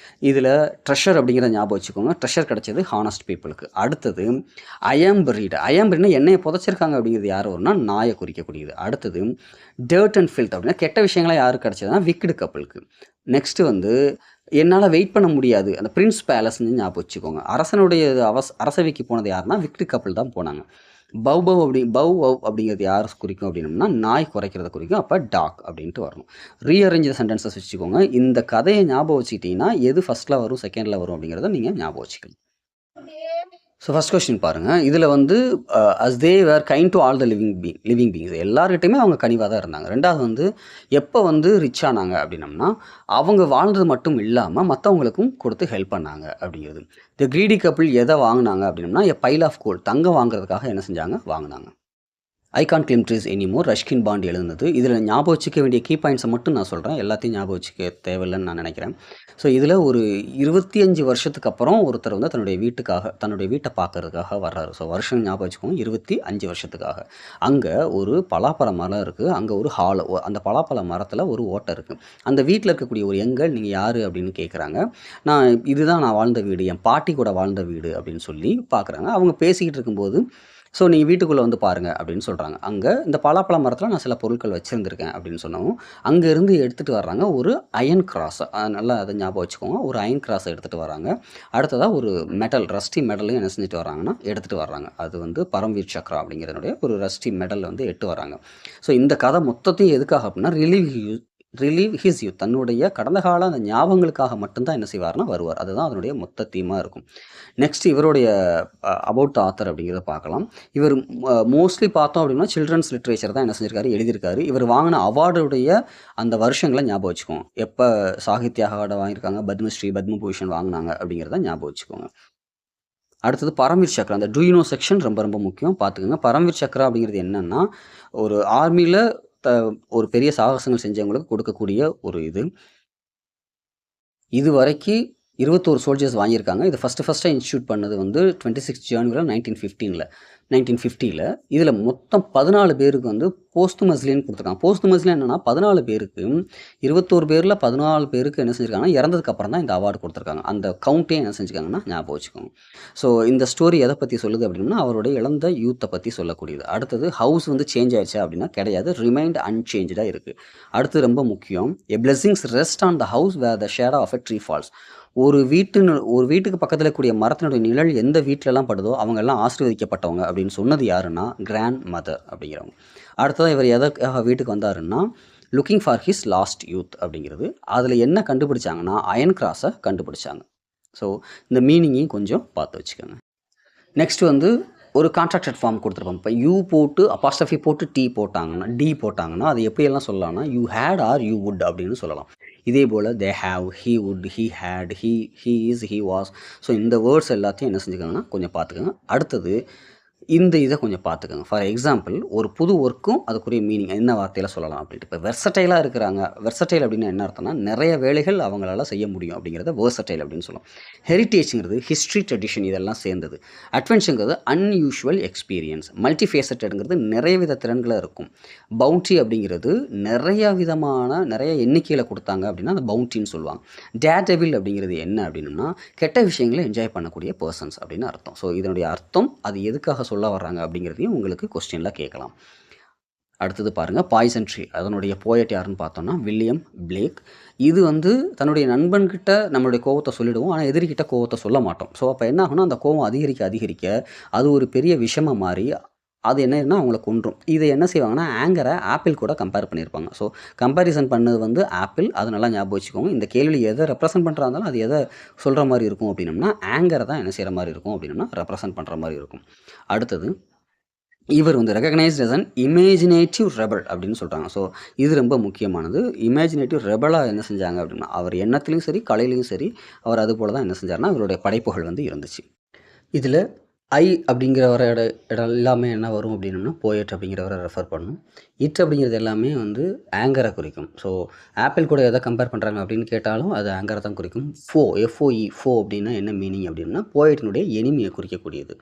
[SPEAKER 1] இதில் ட்ரெஷர் அப்படிங்கிறத ஞாபகம் வச்சுக்கோங்க. ட்ரெஷர் கிடச்சது ஹானஸ்ட் பீப்புளுக்கு. அடுத்தது ஐஎம் பரீட். ஐஎம் பரீட்னா என்னையை புதைச்சிருக்காங்க அப்படிங்கிறது யார் வரும்னா நாயை குறிக்கக்கூடியது. அடுத்தது டர்ட் அண்ட் ஃபில்த் அப்படின்னா கெட்ட விஷயங்களாக யாருக்கு கிடச்சதுன்னா விக்கெடு கப்பலுக்கு. நெக்ஸ்ட்டு வந்து என்னால் வெயிட் பண்ண முடியாது, அந்த பிரின்ஸ் பேலஸ்ன்னு ஞாபகம் வச்சுக்கோங்க. அரசனுடைய அரசவைக்கு போனது யாருன்னா விக்கெடு கப்பல் தான் போனாங்க. பவ் அப்படிங்கிறது யார் குறிக்கும் அப்படின்னம்னா நாய் குறைக்கிறத குறிக்கும். அப்போ டாக் அப்படின்ட்டு வரணும். ரீஅரேஞ்ச் சென்டென்சஸ் வச்சுக்கோங்க. இந்த கதையை ஞாபகம் வச்சுக்கிட்டிங்கன்னா எது ஃபஸ்ட்டில் வரும் செகண்டில் வரும் அப்படிங்கிறத நீங்கள் ஞாபகம் வச்சுக்கணும். ஸோ ஃபஸ்ட் கொஸ்டின் பாருங்கள். இதில் வந்து as they were kind to all the living beings, எல்லார்கிட்டையுமே அவங்க கனிவாக தான் இருந்தாங்க. ரெண்டாவது வந்து எப்போ வந்து ரிச் ஆனாங்க அப்படின்னம்னா அவங்க வாழ்ந்தது மட்டும் இல்லாமல் மற்றவங்களுக்கும் கொடுத்து ஹெல்ப் பண்ணாங்க அப்படிங்கிறது. தி கிரீடி கப்பிள் எதை வாங்கினாங்க அப்படின்னம்னா பைல் ஆஃப் கோல்ட், தங்கம் வாங்குறதுக்காக என்ன செஞ்சாங்க, வாங்கினாங்க. I can't climb trees anymore, Ruskin Bond எழுதுனது. இதில் ஞாபகம் வச்சுக்க வேண்டிய கீ பாயிண்ட்ஸை மட்டும் நான் சொல்கிறேன், எல்லாத்தையும் ஞாபகம் வச்சுக்க தேவையில்லைன்னு நான் நினைக்கிறேன். ஸோ இதில் ஒரு 25 வருஷத்துக்கு அப்புறம் ஒருத்தர் வந்து தன்னுடைய வீட்டை பார்க்கறதுக்காக வர்றாரு. ஸோ வருஷம் ஞாபகம் வச்சுக்கோங்க, 25 வருஷத்துக்காக. அங்கே ஒரு பலாப்பழ மரம் இருக்குது, அங்கே ஒரு ஹால், அந்த பலாப்பழ மரத்தில் ஒரு ஓட்டை இருக்குது. அந்த வீட்டில் இருக்கக்கூடிய ஒரு எங்கள் நீங்கள் யார் அப்படின்னு கேட்குறாங்க. இதுதான் நான் வாழ்ந்த வீடு, என் பாட்டி கூட வாழ்ந்த வீடு அப்படின்னு சொல்லி பார்க்குறாங்க. அவங்க பேசிக்கிட்டு இருக்கும்போது ஸோ நீங்கள் வீட்டுக்குள்ளே வந்து பாருங்கள் அப்படின்னு சொல்கிறாங்க. அங்கே இந்த பலாப்பழ மரத்தில் நான் சில பொருட்கள் வச்சுருந்துருக்கேன் அப்படின்னு சொன்னவும், அங்கேருந்து எடுத்துகிட்டு வர்றாங்க ஒரு அயன் கிராஸ். நல்லா அதை ஞாபகம் வச்சுக்கோங்க. ஒரு அயன் கிராஸை எடுத்துகிட்டு வராங்க. அடுத்ததாக ஒரு மெடல், ரஸ்டி மெடலையும் என்ன செஞ்சுட்டு வராங்கன்னா எடுத்துகிட்டு வர்றாங்க. அது வந்து பரம்வீர் சக்ரா அப்படிங்கிறதுனுடைய ஒரு ரஸ்டி மெடல் வந்து எட்டு வராங்க. ஸோ இந்த கதை மொத்தத்தையும் எதுக்காக அப்படின்னா ரிலீவ் ஹிஸ் யூத், தன்னுடைய கடந்த கால அந்த ஞாபகங்களுக்காக மட்டும்தான் என்ன செய்வார்னா வருவார். அதுதான் அதனுடைய மொத்த தீமாக இருக்கும். நெக்ஸ்ட் இவருடைய அபவுட் த ஆத்தர் அப்படிங்கிறத பார்க்கலாம். இவர் மோஸ்ட்லி பார்த்தோம் அப்படின்னா சில்ட்ரன்ஸ் லிட்ரேச்சர் தான் என்ன செஞ்சிருக்காரு, எழுதியிருக்காரு. இவர் வாங்கின அவார்டுடைய அந்த வருஷங்களை ஞாபகம் வச்சுக்கோங்க. எப்போ சாகித்ய அவார்டு வாங்கியிருக்காங்க, பத்மஸ்ரீ, பத்மபூஷன் வாங்கினாங்க அப்படிங்கிறத ஞாபகம் வச்சுக்கோங்க. அடுத்தது பரம்வீர் சக்ரா. அந்த டூயினோ செக்ஷன் ரொம்ப ரொம்ப முக்கியம், பார்த்துக்கோங்க. பரம்வீர் சக்ரா அப்படிங்கிறது என்னென்னா, ஒரு ஆர்மியில் ஒரு பெரிய சாகசங்கள் செஞ்சவங்களுக்கு கொடுக்கக்கூடிய ஒரு இது வரைக்கும் 21 சோல்ஜர்ஸ் வாங்கியிருக்காங்க. இது ஃபஸ்ட்டாக இன்ஸ்டியூட் பண்ணது வந்து 26 ஜனவரி 1950ல். இதில் மொத்தம் 14 பேருக்கு வந்து போஸ்துமஸ்லின்னு கொடுத்துருக்காங்க. போஸ்துமஸ்லி என்னென்னா 14 பேருக்கு 21 பேரில் 14 பேருக்கு என்ன செஞ்சுருக்காங்கன்னா இறந்ததுக்கு அப்புறம் தான் இந்த அவார்டு கொடுத்துருக்காங்க. அந்த கவுண்ட்டையும் என்ன செஞ்சுக்காங்கன்னா ஞாபகம் வச்சுக்கோங்க. ஸோ இந்த ஸ்டோரி எதை பற்றி சொல்லுது அப்படின்னா, அவருடைய இழந்த யூத்தை பற்றி சொல்லக்கூடியது. அடுத்தது ஹவுஸ் வந்து சேஞ்ச் ஆயிடுச்சா அப்படின்னா கிடையாது, ரிமைண்ட் அன்சேஞ்சாக இருக்குது. அடுத்து ரொம்ப முக்கியம், a blessings rest on the house where the shadow of a tree falls. ஒரு வீட்டுக்கு பக்கத்தில் கூடிய மரத்தினுடைய நிழல் எந்த வீட்டிலலாம் படுதோ அவங்கெல்லாம் ஆசீர்வதிக்கப்பட்டவங்க அப்படின்னு சொன்னது யாருன்னா கிராண்ட் மதர் அப்படிங்கிறவங்க. அடுத்ததாக இவர் எதற்காக வீட்டுக்கு வந்தாருன்னா looking for his last youth அப்படிங்கிறது. அதில் என்ன கண்டுபிடிச்சாங்கன்னா அயன் கிராஸை கண்டுபிடிச்சாங்க. ஸோ இந்த மீனிங்கையும் கொஞ்சம் பார்த்து வச்சுக்கோங்க. நெக்ஸ்ட் வந்து ஒரு கான்ட்ராக்டட் ஃபார்ம் கொடுத்துருப்பாங்க. இப்போ யூ போட்டு அப்பாஸ்ட்ரஃபி போட்டு டி போட்டாங்கன்னா அது எப்படியெல்லாம் சொல்லலாம்னா you had or you would அப்படின்னு சொல்லலாம். இதே போல் they have, he would, he had, he is, he was. So இந்த வேர்ட்ஸ் எல்லாத்தையும் என்ன செஞ்சுக்கோங்கன்னா கொஞ்சம் பார்த்துக்கோங்க. அடுத்தது இந்த இதை கொஞ்சம் பார்த்துக்கோங்க. ஃபார் எக்ஸாம்பிள் ஒரு புது ஒர்க்கும் அதுக்குரிய மீனிங் என்ன வார்த்தையில் சொல்லலாம் அப்படின்ட்டு. இப்போ வெர்சடைலாக இருக்கிறாங்க. வெர்சடைல் அப்படின்னு என்ன அர்த்தம்னா நிறைய வேலைகள் அவங்களால செய்ய முடியும் அப்படிங்கிறத வெர்சடைல் அப்படின்னு சொல்லலாம். ஹெரிட்டேஜ்ங்கிறது ஹிஸ்ட்ரி, ட்ரெடிஷன் இதெல்லாம் சேர்ந்தது. அட்வென்ச்சருங்கிறது அன்யூஷுவல் எக்ஸ்பீரியன்ஸ். மல்டிஃபேசட்டடுங்கிறது நிறைய வித திறன்களை இருக்கும். பவுண்ட்ரி அப்படிங்கிறது நிறைய எண்ணிக்கையில் கொடுத்தாங்க அப்படின்னா அந்த பவுண்ட்ரின்னு சொல்லுவாங்க. டேர்டெவில் அப்படிங்கிறது என்ன அப்படின்னா கெட்ட விஷயங்களை என்ஜாய் பண்ணக்கூடிய பர்சன்ஸ் அப்படின்னு அர்த்தம். ஸோ இதனுடைய அர்த்தம் அது எதுக்காக சொல்ல வர்றாங்க அப்படிங்கிறதையும் உங்களுக்கு கொஸ்டினில் கேட்கலாம். அடுத்தது பாருங்கள், பாய்சன் ட்ரீ. அதனுடைய போயட் யாருன்னு பார்த்தோம்னா வில்லியம் பிளேக். இது வந்து தன்னுடைய நண்பன்கிட்ட நம்மளுடைய கோவத்தை சொல்லிடுவோம், ஆனால் எதிரிக்கிட்ட கோவத்தை சொல்ல மாட்டோம். ஸோ அப்போ என்ன ஆகுனா அந்த கோவம் அதிகரிக்க அது ஒரு பெரிய விஷமாக மாறி அது என்னன்னா அவங்கள கொன்றும். இதை என்ன செய்வாங்கன்னா ஆங்கரை ஆப்பிள் கூட கம்பேர் பண்ணியிருப்பாங்க. ஸோ கம்பேரிசன் பண்ணது வந்து ஆப்பிள், அது நல்லா ஞாபகம் வச்சுக்கோங்க. இந்த கேள்வி எதை ரெப்ரசென்ட் பண்ணுறா இருந்தாலும் அது எதை சொல்கிற மாதிரி இருக்கும் அப்படின்னம்னா ஆங்கரை தான் என்ன செய்கிற மாதிரி இருக்கும் அப்படின்னா ரெப்ரசென்ட் பண்ணுற மாதிரி இருக்கும். அடுத்தது இவர் வந்து recognised as an imaginative rebel அப்படின்னு சொல்கிறாங்க. ஸோ இது ரொம்ப முக்கியமானது. இமேஜினேட்டிவ் ரெபலாக என்ன செஞ்சாங்க அப்படின்னா அவர் எண்ணத்துலையும் சரி கலையிலையும் சரி அவர் அது போல் தான் என்ன செஞ்சார்னா அவருடைய படைப்புகள் வந்து இருந்துச்சு. இதில் ஐ அப்படிங்கிறவர இடம் எல்லாமே என்ன வரும் அப்படின்னா போயட் அப்படிங்கிறவரை ரெஃபர் பண்ணும். இட் அப்படிங்கிறது எல்லாமே வந்து ஆங்கரை குறிக்கும். ஸோ ஆப்பிள் கூட எதை கம்பேர் பண்ணுறாங்க அப்படின்னு கேட்டாலும் அது ஆங்கரை தான் குறிக்கும். எஃப்ஓஇ அப்படின்னா என்ன மீனிங் அப்படின்னா போயட்டினுடைய எனிமையை குறிக்கக்கூடியது.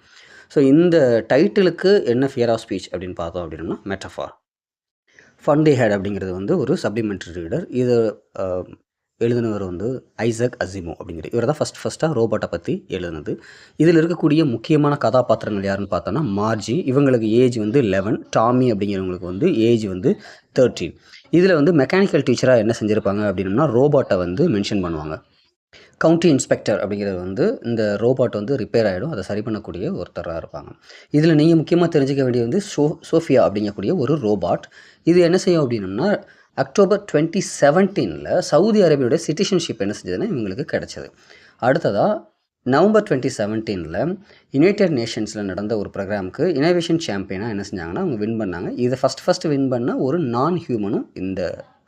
[SPEAKER 1] ஸோ இந்த டைட்டிலுக்கு என்ன ஃபியர் ஆஃப் ஸ்பீச் அப்படின்னு பார்த்தோம் அப்படின்னா மெட்டஃபார். ஃபண்டே ஹேட் அப்படிங்கிறது வந்து ஒரு சப்ளிமெண்ட்ரி ரீடர். இது எழுதினவர் வந்து ஐசக் அசிமோ அப்படிங்கிறது. இவர் தான் ஃபஸ்ட்டாக ரோபோட்டை பற்றி எழுதுனது. இதில் இருக்கக்கூடிய முக்கியமான கதாபாத்திரங்கள் யாருன்னு பார்த்தோன்னா மார்ஜி, இவங்களுக்கு ஏஜ் வந்து 11. டாமி அப்படிங்கிறவங்களுக்கு வந்து ஏஜ் வந்து 13. இதில் வந்து மெக்கானிக்கல் டீச்சராக என்ன செஞ்சுருப்பாங்க அப்படின்னா ரோபோட்டை வந்து மென்ஷன் பண்ணுவாங்க. கவுண்டி இன்ஸ்பெக்டர் அப்படிங்கிறது வந்து இந்த ரோபோட் வந்து ரிப்பேர் ஆகிடும், அதை சரி பண்ணக்கூடிய ஒருத்தராக இருப்பாங்க. இதில் நீங்கள் முக்கியமாக தெரிஞ்சிக்க வேண்டியது வந்து சோஃபியா அப்படிங்கக்கூடிய ஒரு ரோபோட். இது என்ன செய்யும் அப்படின்னா அக்டோபர் 2017 சவுதி அரேபியோட சிட்டிசன்ஷிப் என்ன செஞ்சதுன்னா இவங்களுக்கு கிடச்சிது. அடுத்ததாக நவம்பர் 2017 யுனைடெட் நேஷன்ஸில் நடந்த ஒரு ப்ரோக்ராமுக்கு இனோவேஷன் சாம்பியனாக என்ன செஞ்சாங்கன்னா அவங்க வின் பண்ணாங்க. இதை ஃபஸ்ட்டு வின் பண்ண ஒரு நான் ஹியூமனும் இந்த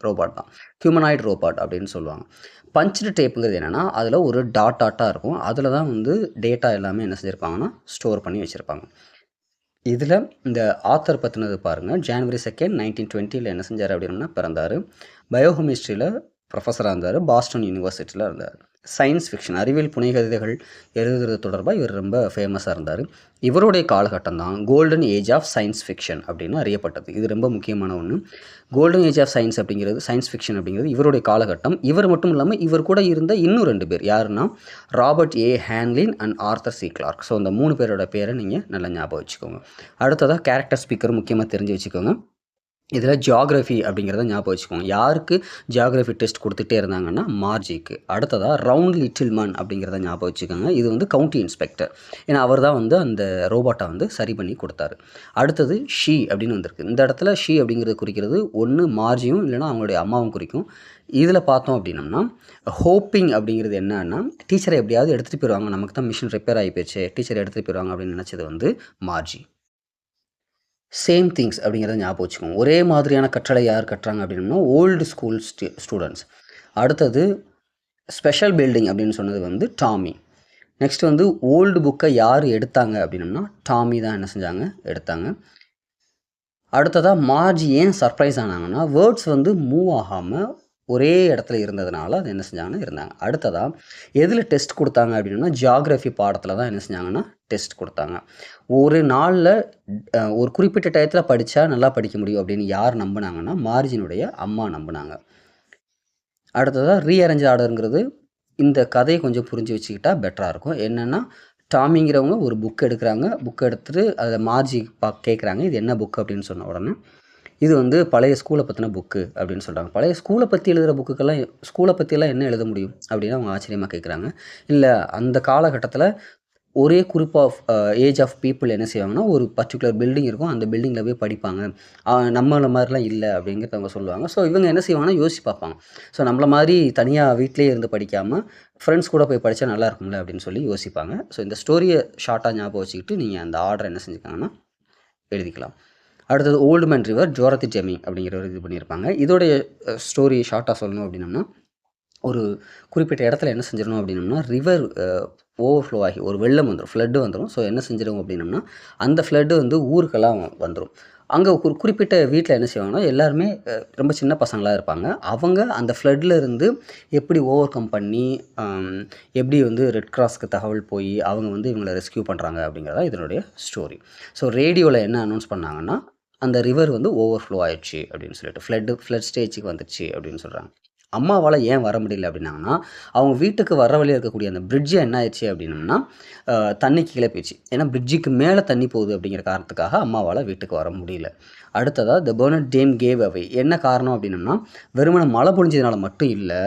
[SPEAKER 1] ரோபோட் தான், ஹியூமனாய்டு ரோபோட் அப்படின்னு சொல்லுவாங்க. பஞ்ச்டு டேப்புங்கிறது என்னென்னா அதில் ஒரு டாட்டாக இருக்கும், அதில் தான் வந்து டேட்டா எல்லாமே என்ன செஞ்சுருப்பாங்கன்னா ஸ்டோர் பண்ணி வச்சுருப்பாங்க. இதில் இந்த ஆத்தர் பற்றினது பாருங்கள். ஜனவரி 2, 1920 என்ன செஞ்சார் அப்படின்னா பிறந்தார். பயோகெமிஸ்ட்ரியில் ப்ரொஃபஸராக இருந்தார். பாஸ்டன் யூனிவர்சிட்டியில் இருந்தார். சயின்ஸ் ஃபிக்ஷன் அறிவியல் புனைகதைகள் எழுதுறது தொடர்பாக இவர் ரொம்ப ஃபேமஸாக இருந்தார். இவருடைய காலகட்டம் தான் golden age of science fiction அப்படின்னு அறியப்பட்டது. இது ரொம்ப முக்கியமான ஒன்று. கோல்டன் ஏஜ் ஆஃப் சயின்ஸ் அப்படிங்கிறது, சயின்ஸ் ஃபிக்ஷன் அப்படிங்கிறது இவருடைய காலகட்டம். இவர் மட்டும் இல்லாமல் இவர் கூட இருந்த இன்னும் 2 பேர் யாருன்னா Robert A Heinlein and Arthur C Clarke. So அந்த 3 பேரோட பேரை நீங்கள் நல்லா ஞாபகம் வச்சுக்கோங்க. அடுத்ததாக கேரக்டர் ஸ்பீக்கர் முக்கியமாக தெரிஞ்சு வச்சுக்கோங்க. இதில் ஜியாகிரஃபி அப்படிங்கிறத ஞாபகம் வச்சுக்கோங்க. யாருக்கு ஜியாகிரஃபி டெஸ்ட் கொடுத்துட்டே இருந்தாங்கன்னா மார்ஜிக்கு. அடுத்ததாக ரவுண்ட் லிட்டில்மன் அப்படிங்கிறத ஞாபகம் வச்சுக்கோங்க. இது வந்து கவுண்டி இன்ஸ்பெக்டர். ஏன்னா அவர் தான் வந்து அந்த ரோபோட்டை வந்து சரி பண்ணி கொடுத்தாரு. அடுத்தது ஷீ அப்படின்னு வந்திருக்கு. இந்த இடத்துல ஷீ அப்படிங்கிறது குறிக்கிறது ஒன்று மார்ஜியும் இல்லைனா அவங்களுடைய அம்மாவும் குறிக்கும். இதில் பார்த்தோம் அப்படின்னம்னா ஹோப்பிங் அப்படிங்கிறது என்னன்னா டீச்சரை எப்படியாவது எடுத்துகிட்டு போயிடுவாங்க, நமக்கு தான் மிஷின் ரிப்பேர் ஆகி போயிடுச்சு, டீச்சரை எடுத்துகிட்டு போயிடுவாங்க அப்படின்னு நினச்சது வந்து மார்ஜி. சேம் திங்ஸ் அப்படிங்கிறத ஞாபகம் வச்சுக்கோங்க. ஒரே மாதிரியான கற்றலை யார் கட்டுறாங்க அப்படின்னா ஓல்டு ஸ்கூல் ஸ்டூடெண்ட்ஸ். அடுத்தது ஸ்பெஷல் பில்டிங் அப்படின்னு சொன்னது வந்து டாமி. நெக்ஸ்ட் வந்து ஓல்டு புக்கை யார் எடுத்தாங்க அப்படின்னம்னா டாமி தான் என்ன செஞ்சாங்க, எடுத்தாங்க. அடுத்ததாக மார்ஜி ஏன் சர்ப்ரைஸ் ஆனாங்கன்னா வேர்ட்ஸ் வந்து மூவ் ஆகாமல் ஒரே இடத்துல இருந்ததுனால அது என்ன செஞ்சாங்கன்னா இருந்தாங்க. அடுத்ததாக எதில் டெஸ்ட் கொடுத்தாங்க அப்படின்னா ஜியாகிரஃபி பாடத்தில் தான் என்ன செஞ்சாங்கன்னா டெஸ்ட் கொடுத்தாங்க. ஒரு நாளில் ஒரு குறிப்பிட்ட டயத்தில் படித்தா நல்லா படிக்க முடியும் அப்படின்னு யார் நம்பினாங்கன்னா மார்ஜினுடைய அம்மா நம்பினாங்க. அடுத்ததாக ரீஅரேஞ்ச் ஆர்டருங்கிறது இந்த கதையை கொஞ்சம் புரிஞ்சு வச்சுக்கிட்டா பெட்டராக இருக்கும். என்னென்னா டாமிங்கிறவங்க ஒரு புக் எடுக்கிறாங்க. புக் எடுத்துகிட்டு அதை மார்ஜி கேட்குறாங்க இது என்ன புக் அப்படின்னு சொன்ன உடனே இது வந்து பழைய ஸ்கூலை பற்றின புக்கு அப்படின்னு சொல்கிறாங்க. பழைய ஸ்கூலை பற்றி எழுதுகிற புக்குக்கெல்லாம் ஸ்கூலை பற்றியெல்லாம் என்ன எழுத முடியும் அப்படின்னு அவங்க ஆச்சரியமாக கேட்குறாங்க. இல்லை அந்த காலகட்டத்தில் ஒரே group of age of people என்ன செய்வாங்கன்னா ஒரு பர்டிகுலர் பில்டிங் இருக்கும், அந்த பில்டிங்கில் போய் படிப்பாங்க, நம்மள மாதிரிலாம் இல்லை அப்படிங்கிறத அவங்க சொல்லுவாங்க. ஸோ இவங்க என்ன செய்வாங்கன்னா யோசிச்சு பார்ப்பாங்க. ஸோ நம்மள மாதிரி தனியாக வீட்டிலே இருந்து படிக்காமல் ஃப்ரெண்ட்ஸ் கூட போய் படித்தா நல்லா இருக்கும்ல அப்படின்னு சொல்லி யோசிப்பாங்க. ஸோ இந்த ஸ்டோரியை ஷார்ட்டாக ஞாபகம் வச்சுக்கிட்டு நீங்கள் அந்த ஆர்டர் என்ன செஞ்சுக்காங்கன்னா எழுதிக்கலாம். அடுத்தது ஓல்டு மேன் ரிவர் ஜோரத்தி ஜெமி அப்படிங்கிறவர் இது பண்ணியிருப்பாங்க. இதோடைய ஸ்டோரி ஷார்ட்டாக சொல்லணும் அப்படின்னம்னா ஒரு குறிப்பிட்ட இடத்துல என்ன செஞ்சிடணும் அப்படின்னம்னா ரிவர் ஓவர்ஃப்ளோ ஆகி ஒரு வெள்ளம் வந்துடும், ஃப்ளட்டு வந்துடும். ஸோ என்ன செஞ்சிடும் அப்படின்னம்னா அந்த ஃப்ளட்டு வந்து ஊருக்கெல்லாம் வந்துடும். அங்கே ஒரு குறிப்பிட்ட வீட்டில் என்ன செய்வாங்கன்னா எல்லாருமே ரொம்ப சின்ன பசங்களாக இருப்பாங்க. அவங்க அந்த ஃப்ளட்டில் இருந்து எப்படி ஓவர் கம் பண்ணி எப்படி வந்து ரெட் கிராஸ்க்கு தகவல் போய் அவங்க வந்து இவங்களை ரெஸ்கியூ பண்ணுறாங்க அப்படிங்கிறதா இதனுடைய ஸ்டோரி. ஸோ ரேடியோவில் என்ன அனௌன்ஸ் பண்ணாங்கன்னா அந்த ரிவர் வந்து ஓவர்ஃப்ளோ ஆயிடுச்சு அப்படின்னு சொல்லிட்டு ஃப்ளட் ஸ்டேஜுக்கு வந்துடுச்சு அப்படின்னு சொல்கிறாங்க. அம்மாவால் ஏன் வர முடியல அப்படின்னாங்கன்னா அவங்க வீட்டுக்கு வர வழியில் இருக்கக்கூடிய அந்த பிரிட்ஜு என்ன ஆயிடுச்சு அப்படின்னம்னா தண்ணிக்கு கீழே போயிடுச்சு. ஏன்னா பிரிட்ஜுக்கு மேலே தண்ணி போகுது அப்படிங்கிற காரணத்துக்காக அம்மாவால் வீட்டுக்கு வர முடியல. அடுத்ததாக த பெர்னட் டேம் கேவ் அவே. என்ன காரணம் அப்படின்னம்னா வெறுமனை மழை பொழிஞ்சதுனால மட்டும் இல்லை,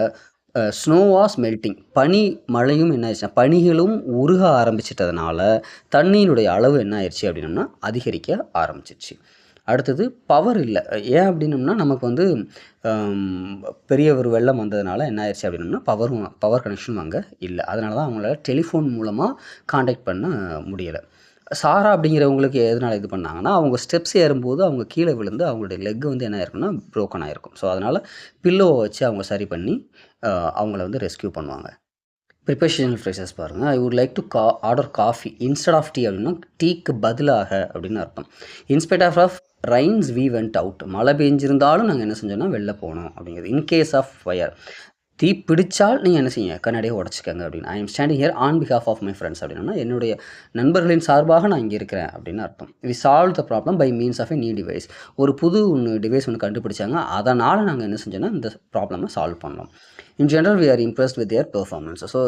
[SPEAKER 1] ஸ்னோ வாஸ் மெல்ட்டிங். பனி மழையும் என்ன ஆயிடுச்சுன்னா பனிகளும் உருக ஆரம்பிச்சிட்டதுனால தண்ணியினுடைய அளவு என்ன ஆயிடுச்சு அப்படின்னம்னா அதிகரிக்க ஆரம்பிச்சிருச்சு. அடுத்தது பவர் இல்லை. ஏன் அப்படின்னம்னா நமக்கு வந்து பெரிய ஒரு வெள்ளம் வந்ததுனால என்ன ஆயிடுச்சு அப்படின்னம்னா பவர் கனெக்ஷன் அங்கே இல்லை. அதனால தான் அவங்களால டெலிஃபோன் மூலமாக காண்டாக்ட் பண்ண முடியலை. சாரா அப்படிங்கிறவங்களுக்கு எதனால் இது பண்ணாங்கன்னா அவங்க ஸ்டெப்ஸ் ஏறும்போது அவங்க கீழே விழுந்து அவங்களுடைய லெக் வந்து என்ன ஆயிருக்குன்னா ப்ரோக்கன் ஆகிருக்கும். ஸோ அதனால் பில்லோவை வச்சு அவங்க சரி பண்ணி அவங்கள வந்து ரெஸ்கியூ பண்ணுவாங்க. ப்ரிப்பரேஷனல் ஃப்ரேசஸ் பாருங்கள். I would like to order coffee instead of tea அப்படின்னா டீக்கு பதிலாக அப்படின்னு அர்த்தம். In spite of rains we went out. மழை பெஞ்சிருந்தாலும் நாங்கள் என்ன செஞ்சோன்னா வெளில போனோம் அப்படிங்கிறது. இன்கேஸ் ஆஃப் ஃபயர் தீ பிடிச்சால் நீங்கள் என்ன செய்யுங்க கண்ணாடியை உடச்சிக்கங்க அப்படின்னு. I am standing here on behalf of my friends அப்படின்னா என்னுடைய நண்பர்களின் சார்பாக நான் இங்கே இருக்கிறேன் அப்படின்னு அர்த்தம். We solve the problem by means of a new device. ஒரு புது டிவைஸ் ஒன்று கண்டுபிடிச்சாங்க, அதனால் நாங்கள் என்ன செஞ்சோன்னா இந்த ப்ராப்ளமை சால்வ் பண்ணோம். In general we are impressed with their performance. So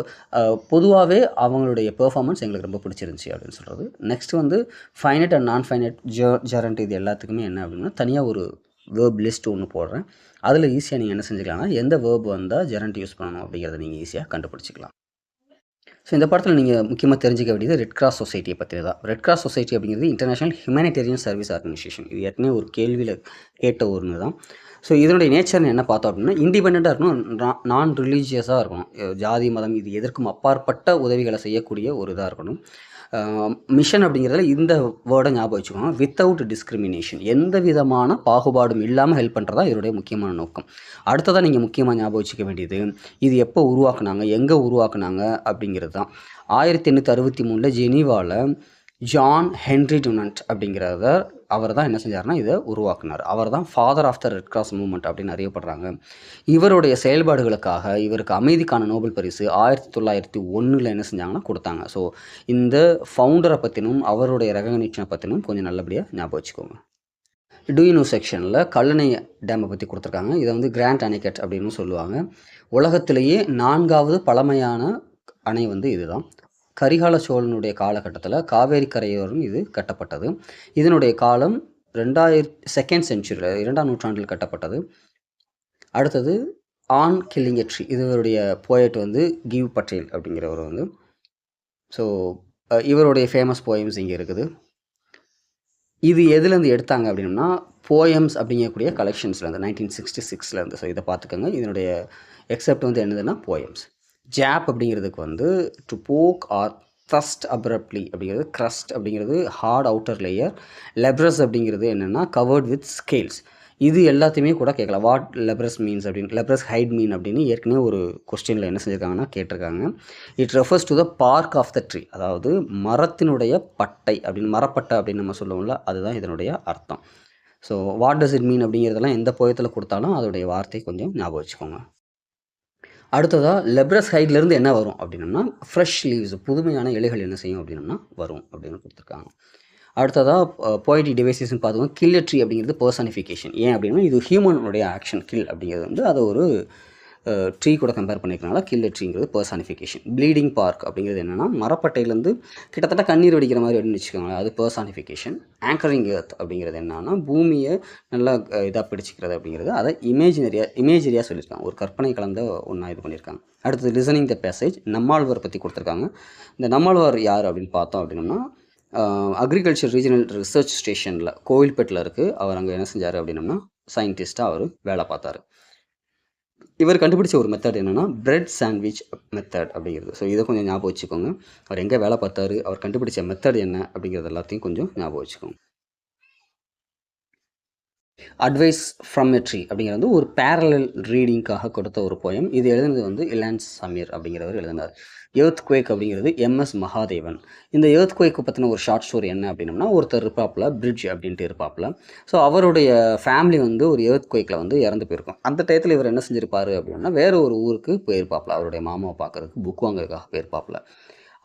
[SPEAKER 1] பொதுவாகவே அவங்களுடைய பெர்ஃபார்மன்ஸ் எங்களுக்கு ரொம்ப பிடிச்சிருந்துச்சி அப்படின்னு சொல்கிறது. நெக்ஸ்ட் வந்து ஃபைனட் அண்ட் நான் ஃபைனட் ஜெரண்ட் இது எல்லாத்துக்குமே என்ன அப்படின்னா தனியாக ஒரு வேர்ப் லிஸ்ட் ஒன்று போடுறேன். அதில் ஈஸியாக நீங்கள் என்ன செஞ்சுக்கலாம்னா எந்த வேர்ப் வந்தால் ஜெரண்ட் யூஸ் பண்ணணும் அப்படிங்கிறத நீங்கள் ஈஸியாக கண்டுபிடிச்சிக்கலாம். ஸோ இந்த படத்தில் நீங்கள் முக்கியமாக தெரிஞ்சிக்க வேண்டியது ரெட் கிராஸ் சொசைட்டியை பற்றி தான். ரெட் கிராஸ் சொசைட்டி அப்படிங்கிறது இன்டர்நேஷனல் ஹியூமனிடேரியன் சர்வீஸ் ஆர்கனைசேஷன். இது ஏற்கனவே ஒரு கேள்வியில் கேட்ட ஒன்று தான். ஸோ இதனுடைய நேச்சர்னு என்ன பார்த்தோம் அப்படின்னா இண்டிபெண்ட்டாக இருக்கணும், நான் ரிலீஜியஸாக இருக்கணும், ஜாதி மதம் இது எதற்கும் அப்பாற்பட்ட உதவிகளை செய்யக்கூடிய ஒரு இதாக இருக்கணும். மிஷன் அப்படிங்கிறதுல இந்த வேர்டை ஞாபகம் வச்சுக்கோங்க, வித்தவுட் டிஸ்கிரிமினேஷன், எந்த விதமான பாகுபாடும் இல்லாமல் ஹெல்ப் பண்ணுறதா இதனுடைய முக்கியமான நோக்கம். அடுத்ததாக நீங்கள் முக்கியமாக ஞாபகம் வச்சுக்க வேண்டியது இது எப்போ உருவாக்குனாங்க, எங்கே உருவாக்குனாங்க அப்படிங்கிறது தான். 1863 ஜெனீவாவில் ஜான் ஹென்ரி டுனண்ட் அப்படிங்கிறத அவர் தான் என்ன செஞ்சார்னா இதை உருவாக்குனார். அவர் தான் father of the red cross movement அப்படின்னு அறியப்படுறாங்க. இவருடைய செயல்பாடுகளுக்காக இவருக்கு அமைதிக்கான நோபல் பரிசு 1901 என்ன செஞ்சாங்கன்னா கொடுத்தாங்க. ஸோ இந்த ஃபவுண்டரை பற்றினும் அவருடைய ரெகக்னிஷனை பற்றினும் கொஞ்சம் நல்லபடியாக ஞாபகம் வச்சுக்கோங்க. டூயினோ செக்ஷனில் கல்லணை டேமை பற்றி கொடுத்துருக்காங்க. இதை வந்து கிராண்ட் அணைக்கட் அப்படின்னு சொல்லுவாங்க. உலகத்திலேயே 4வது பழமையான அணை வந்து இதுதான். கரிகால சோழனுடைய காலகட்டத்தில் காவேரி கரையோரம் இது கட்டப்பட்டது. இதனுடைய காலம் 2nd செஞ்சுரியில் 2ஆம் நூற்றாண்டில் கட்டப்பட்டது. அடுத்தது ஆன் கில்லிங் எ ட்ரீ, இவருடைய போயட் வந்து கிவ் பட்டேல் அப்படிங்கிறவர் வந்து. ஸோ இவருடைய ஃபேமஸ் போயம்ஸ் இங்கே இருக்குது. இது எதுலேருந்து எடுத்தாங்க அப்படின்னா போயம்ஸ் அப்படிங்கக்கூடிய கலெக்ஷன்ஸ்லேருந்து 1966 ஸோ இதை பார்த்துக்கோங்க. இதனுடைய எக்ஸெப்ட் வந்து என்னதுன்னா போயம்ஸ். ஜாப் அப்படிங்கிறதுக்கு வந்து to poke or thrust abruptly அப்படிங்கிறது, க்ரஸ்ட் அப்படிங்கிறது ஹார்ட் அவுட்டர் லேயர், லெப்ரஸ் அப்படிங்கிறது என்னென்னா கவர்ட் வித் ஸ்கேல்ஸ். இது எல்லாத்தையுமே கூட கேட்கலாம். வாட் லெப்ரஸ் மீன்ஸ் அப்படின்னு, லெப்ரஸ் ஹைட் மீன் அப்படின்னு ஏற்கனவே ஒரு கொஸ்டினில் என்ன செஞ்சுருக்காங்கன்னா கேட்டிருக்காங்க. It refers to the bark of the tree, அதாவது மரத்தினுடைய பட்டை அப்படின்னு, மரப்பட்டை அப்படின்னு நம்ம சொல்லுவோம்ல, அதுதான் இதனுடைய அர்த்தம். So what does it mean அப்படிங்கிறதெல்லாம் எந்த போயத்தில் கொடுத்தாலும் அதோடைய வார்த்தை கொஞ்சம் ஞாபகம் வச்சுக்கோங்க. அடுத்ததாக லெப்ரஸ் ஹைட்லேருந்து என்ன வரும் அப்படின்னம்னா ஃப்ரெஷ் லீவ்ஸ், புதுமையான இலைகள் என்ன செய்யும் அப்படின்னம்னா வரும் அப்படின்னு கொடுத்துருக்காங்க. அடுத்ததாக போய்டிக் டிவைசஸ்ன்னு பார்த்தோம்னா கில் எ ட்ரீ அப்படிங்கிறது பர்சனிஃபிகேஷன். ஏன் அப்படின்னா இது ஹியூமனுடைய ஆக்ஷன், கில் அப்படிங்கிறது வந்து அதை ஒரு ட்ரீ கூட கம்பேர் பண்ணிக்கிறனால கில் எ ட்ரீங்கிறது பர்சானிஃபிகேஷன். ப்ளீடிங் பார்க் அப்படிங்கிறது என்னென்னா மரப்பட்டையிலேருந்து கிட்டத்தட்ட கண்ணீர் வடிக்கிற மாதிரி அப்படின்னு வச்சுக்கோங்களேன், அது பர்சானிஃபிகேஷன். ஆங்கரிங் எர்த் அப்படிங்கிறது என்னன்னா பூமியை நல்லா இதாக பிடிச்சிக்கிறது அப்படிங்கிறது, அதை இமேஜரியாக சொல்லியிருக்காங்க, ஒரு கற்பனை கலந்த ஒன்றா இது பண்ணியிருக்காங்க. அடுத்தது லிசனிங் த பேசேஜ், நம்மாழ்வார் பற்றி கொடுத்துருக்காங்க. இந்த நம்மாழ்வார் யார் அப்படின்னு பார்த்தோம் அப்படின்னா அக்ரிகல்ச்சர் ரீஜனல் ரிசர்ச் ஸ்டேஷனில் கோவில்பேட்டில் இருக்குது. அவர் அங்கே என்ன செஞ்சார் அப்படின்னம்னா சயின்டிஸ்ட்டாக அவர் வேலை பார்த்தார். இவர் கண்டுபிடிச்ச ஒரு மெத்தட் என்னென்னா பிரெட் சாண்ட்விச் மெத்தட் அப்படிங்கிறது. ஸோ இதை கொஞ்சம் ஞாபகம் வச்சுக்கோங்க. அவர் எங்கே வேலை பார்த்தாரு, அவர் கண்டுபிடிச்ச மெத்தட் என்ன அப்படிங்கிறது எல்லாத்தையும் கொஞ்சம் ஞாபகம் வச்சுக்கோங்க. அட்வைஸ் ஃப்ரம் எ ட்ரீ அப்படிங்கிறது ஒரு பேரலல் ரீடிங்காக கொடுத்த ஒரு போயம். இது எழுதுனது வந்து இலான்ஸ் சமீர் அப்படிங்கிறவர் எழுதினார். எர்த் குவேக் அப்படிங்கிறது MS மகாதேவன். இந்த எர்த் குவேக்கை பற்றின ஒரு ஷார்ட் ஸ்டோரி என்ன அப்படின்னம்னா, ஒருத்தர் இருப்பாப்பில் பிரிட்ஜ் அப்படின்ட்டு இருப்பாப்பில். ஸோ அவருடைய ஃபேமிலி வந்து ஒரு எர்த் குவேக்கில் வந்து இறந்து போயிருக்கும். அந்த டயத்தில் இவர் என்ன செஞ்சிருப்பார் அப்படின்னா வேறு ஒரு ஊருக்கு போயிருப்பாப்பில், அவருடைய மாமாவை பார்க்குறதுக்கு புக் வாங்குறதுக்காக போயிருப்பாப்பில்.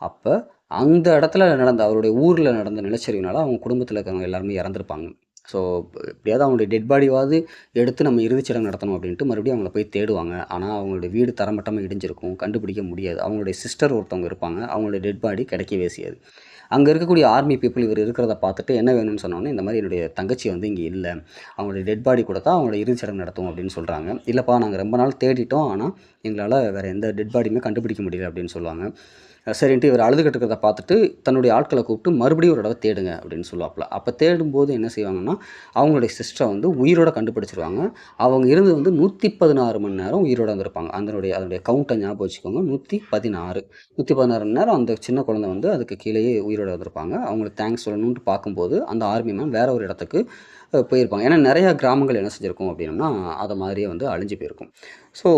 [SPEAKER 1] அப்போ அந்த இடத்துல நடந்த அவருடைய ஊரில் நடந்த நிலச்சரிவுனால அவங்க குடும்பத்தில் இருக்கிறவங்க எல்லாருமே இறந்துருப்பாங்க. ஸோ எப்படியாவது அவங்களுடைய டெட் பாடியாவது எடுத்து நம்ம இறுதிச்சடங்கு நடத்தணும் அப்படின்ட்டு மறுபடியும் அவங்கள போய் தேடுவாங்க. ஆனால் அவங்களுடைய வீடு தரமட்டமாக இடிஞ்சிருக்கும், கண்டுபிடிக்க முடியாது. அவங்களுடைய சிஸ்டர் ஒருத்தவங்க இருப்பாங்க, அவங்களுடைய டெட் பாடி கிடைக்கவே செய்யாது. அங்கே இருக்கக்கூடிய ஆர்மி பீப்புள் இவர் இருக்கிறத பார்த்துட்டு என்ன வேணும்னு சொன்னோன்னே, இந்த மாதிரி என்னுடைய தங்கச்சி வந்து இங்கே இல்லை, அவங்களுடைய டெட் பாடி கூட தான் அவங்களோட இறுதிச்சடங்கு நடத்தும் அப்படின்னு சொல்கிறாங்க. இல்லைப்பா நாங்கள் ரொம்ப நாள் தேடிட்டோம், ஆனால் எங்களால் வேறு எந்த டெட் பாடியுமே கண்டுபிடிக்க முடியல அப்படின்னு சொல்லுவாங்க. சரின்ட்டு இவர் அழுதுகிட்டு இருக்கிறத பார்த்துட்டு தன்னுடைய ஆட்களை கூப்பிட்டு மறுபடியும் ஒரு தடவை தேடுங்க அப்படின்னு சொல்லுவாப்பில். அப்போ தேடும்போது என்ன செய்வாங்கன்னா அவங்களுடைய சிஸ்டரை வந்து உயிரோட கண்டுபிடிச்சிருவாங்க. அவங்க இருந்து வந்து 116 மணி நேரம் உயிரோட இருந்திருப்பாங்க. அதனுடைய கவுண்ட்டை ஞாபகம் வச்சுக்கோங்க, 116 மணி நேரம் அந்த சின்ன குழந்தை வந்து அதுக்கு கீழேயே உயிரோட இருந்திருப்பாங்க. அவங்களுக்கு தேங்க்ஸ் சொல்லணுன்ட்டு பார்க்கும்போது அந்த ஆர்மி மேன் வேற ஒரு இடத்துக்கு போயிருப்பாங்க. ஏன்னா நிறையா கிராமங்கள் என்ன செஞ்சுருக்கும் அப்படின்னா அதை மாதிரியே வந்து அழிஞ்சு போயிருக்கும். ஸோ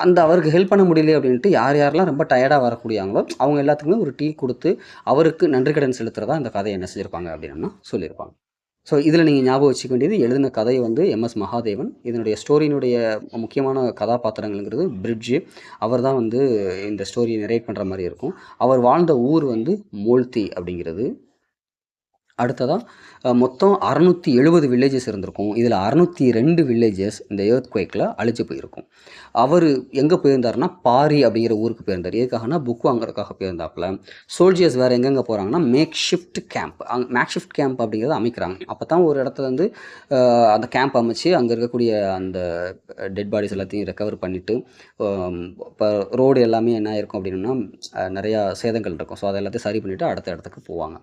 [SPEAKER 1] அந்த அவருக்கு ஹெல்ப் பண்ண முடியல அப்படின்ட்டு யாரெல்லாம் ரொம்ப டயர்டாக வரக்கூடியாங்களோ அவங்க எல்லாத்துக்குமே ஒரு டீ கொடுத்து அவருக்கு நன்றி கடன் செலுத்துறதா இந்த கதையை என்ன செஞ்சுருப்பாங்க அப்படின்னா சொல்லியிருப்பாங்க. ஸோ இதில் நீங்கள் ஞாபகம் வச்சுக்க வேண்டியது, எழுதின கதை வந்து MS மகாதேவன். இதனுடைய ஸ்டோரியினுடைய முக்கியமான கதாபாத்திரங்கள்ங்கிறது பிரிட்ஜு. அவர் தான் வந்து இந்த ஸ்டோரியை நரேட் பண்ணுற மாதிரி இருக்கும். அவர் வாழ்ந்த ஊர் வந்து மோல்தி அப்படிங்கிறது. அடுத்ததாக மொத்தம் 670 வில்லேஜஸ் இருந்திருக்கும். இதில் 602 வில்லேஜஸ் இந்த எர்த் குவேக்கில் அழிச்சு போயிருக்கும். அவர் எங்கே போயிருந்தாருன்னா பாரி அப்படிங்கிற ஊருக்கு போயிருந்தார். எதுக்காகனா புக் வாங்குறதுக்காக போயிருந்தாப்புல. சோல்ஜர்ஸ் வேறு எங்கெங்கே போகிறாங்கன்னா மேக் ஷிஃப்ட் கேம்ப் அப்படிங்கிறத அமைக்கிறாங்க. அப்போ தான் ஒரு இடத்துல வந்து அந்த கேம்ப் அமைச்சு அங்கே இருக்கக்கூடிய அந்த டெட் பாடிஸ் எல்லாத்தையும் ரெக்கவர் பண்ணிவிட்டு இப்போ ரோடு எல்லாமே என்ன இருக்கும் அப்படின்னா நிறையா சேதங்கள் இருக்கும். ஸோ அதை எல்லாத்தையும் சரி பண்ணிவிட்டு அடுத்த இடத்துக்கு போவாங்க.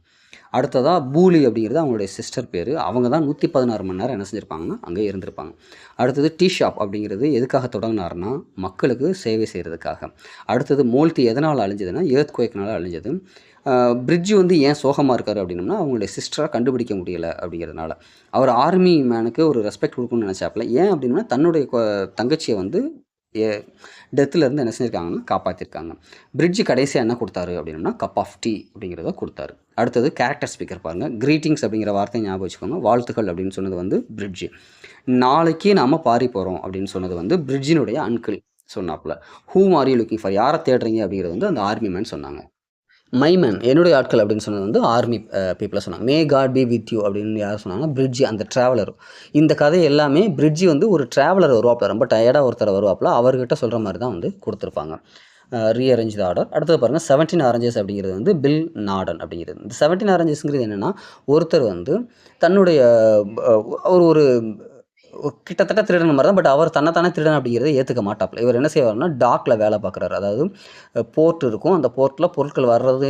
[SPEAKER 1] அடுத்ததாக பூலி அப்படிங்கிறது அவங்களுடைய சிஸ்டர் பேர். அவங்க தான் 116 மணி நேரம் என்ன செஞ்சுருப்பாங்கன்னா அங்கே இருந்திருப்பாங்க. அடுத்தது டீ ஷாப் அப்படிங்கிறது எதுக்காக தொடங்கினார்னா மக்களுக்கு சேவை செய்கிறதுக்காக. அடுத்தது மோல்தி எதனால் அழிஞ்சதுன்னா எர்த் குவேக்னால அழிஞ்சது. பிரிட்ஜு வந்து ஏன் சோகமாக இருக்கார் அப்படின்னம்னா அவங்களுடைய சிஸ்டரை கண்டுபிடிக்க முடியலை அப்படிங்கிறதுனால. அவர் ஆர்மி மேனுக்கு ஒரு ரெஸ்பெக்ட் கொடுக்கணும்னு நினச்சாப்புல. ஏன் அப்படின்னா தன்னுடைய தங்கச்சியை வந்து டெத்துலேருந்து என்ன செஞ்சுருக்காங்கன்னா காப்பாற்றிருக்காங்க. பிரிட்ஜு கடைசியாக என்ன கொடுத்தாரு அப்படின்னா கப் ஆஃப் டீ அப்படிங்கிறத கொடுத்தாரு. அடுத்தது கேரக்டர் ஸ்பீக்கர் பாருங்கள். கிரீட்டிங்ஸ் அப்படிங்கிற வார்த்தையை ஞாபகம் வச்சுக்கோங்க. வாழ்த்துக்கள் அப்படின்னு சொன்னது வந்து பிரிட்ஜு. நாளைக்கு நாம் பாரி போகிறோம் அப்படின்னு சொன்னது வந்து பிரிட்ஜினுடைய அன்கிள் சொன்னாப்புல. Whom are you looking for, யாரை தேடுறீங்க அப்படிங்கிறது வந்து அந்த ஆர்மி மேன் சொன்னாங்க. மை மேன், என்னுடைய ஆட்கள் அப்படின்னு சொன்னது வந்து ஆர்மி பீப்புளை சொன்னாங்க. May God be with you அப்படின்னு யார் சொன்னாங்கன்னா பிரிட்ஜி, அந்த ட்ராவலர். இந்த கதை எல்லாமே பிரிட்ஜி வந்து ஒரு ட்ராவலர் வருவாப்பில், ரொம்ப டயர்டாக ஒருத்தர் வருவாப்பில், அவர்கிட்ட சொல்கிற மாதிரி தான் வந்து கொடுத்துருப்பாங்க. Rearrange the order. அடுத்தது பாருங்கள் 17 ஆரஞ்சஸ் அப்படிங்கிறது வந்து பில் நாடன் அப்படிங்கிறது. இந்த 17 ஆரஞ்சஸ்ங்கிறது என்னென்னா, ஒருத்தர் வந்து தன்னுடைய அவர் ஒரு கிட்டத்தட்ட திருடன் மாதிரி தான். பட் அவர் தன்னைத்தானே திருடன் அப்படிங்கிறத ஏற்றுக்க மாட்டாப்புல. இவர் என்ன செய்வார்னா டாக்கில் வேலை பார்க்குறாரு. அதாவது போர்ட் இருக்கும், அந்த போர்ட்டில் பொருட்கள் வர்றது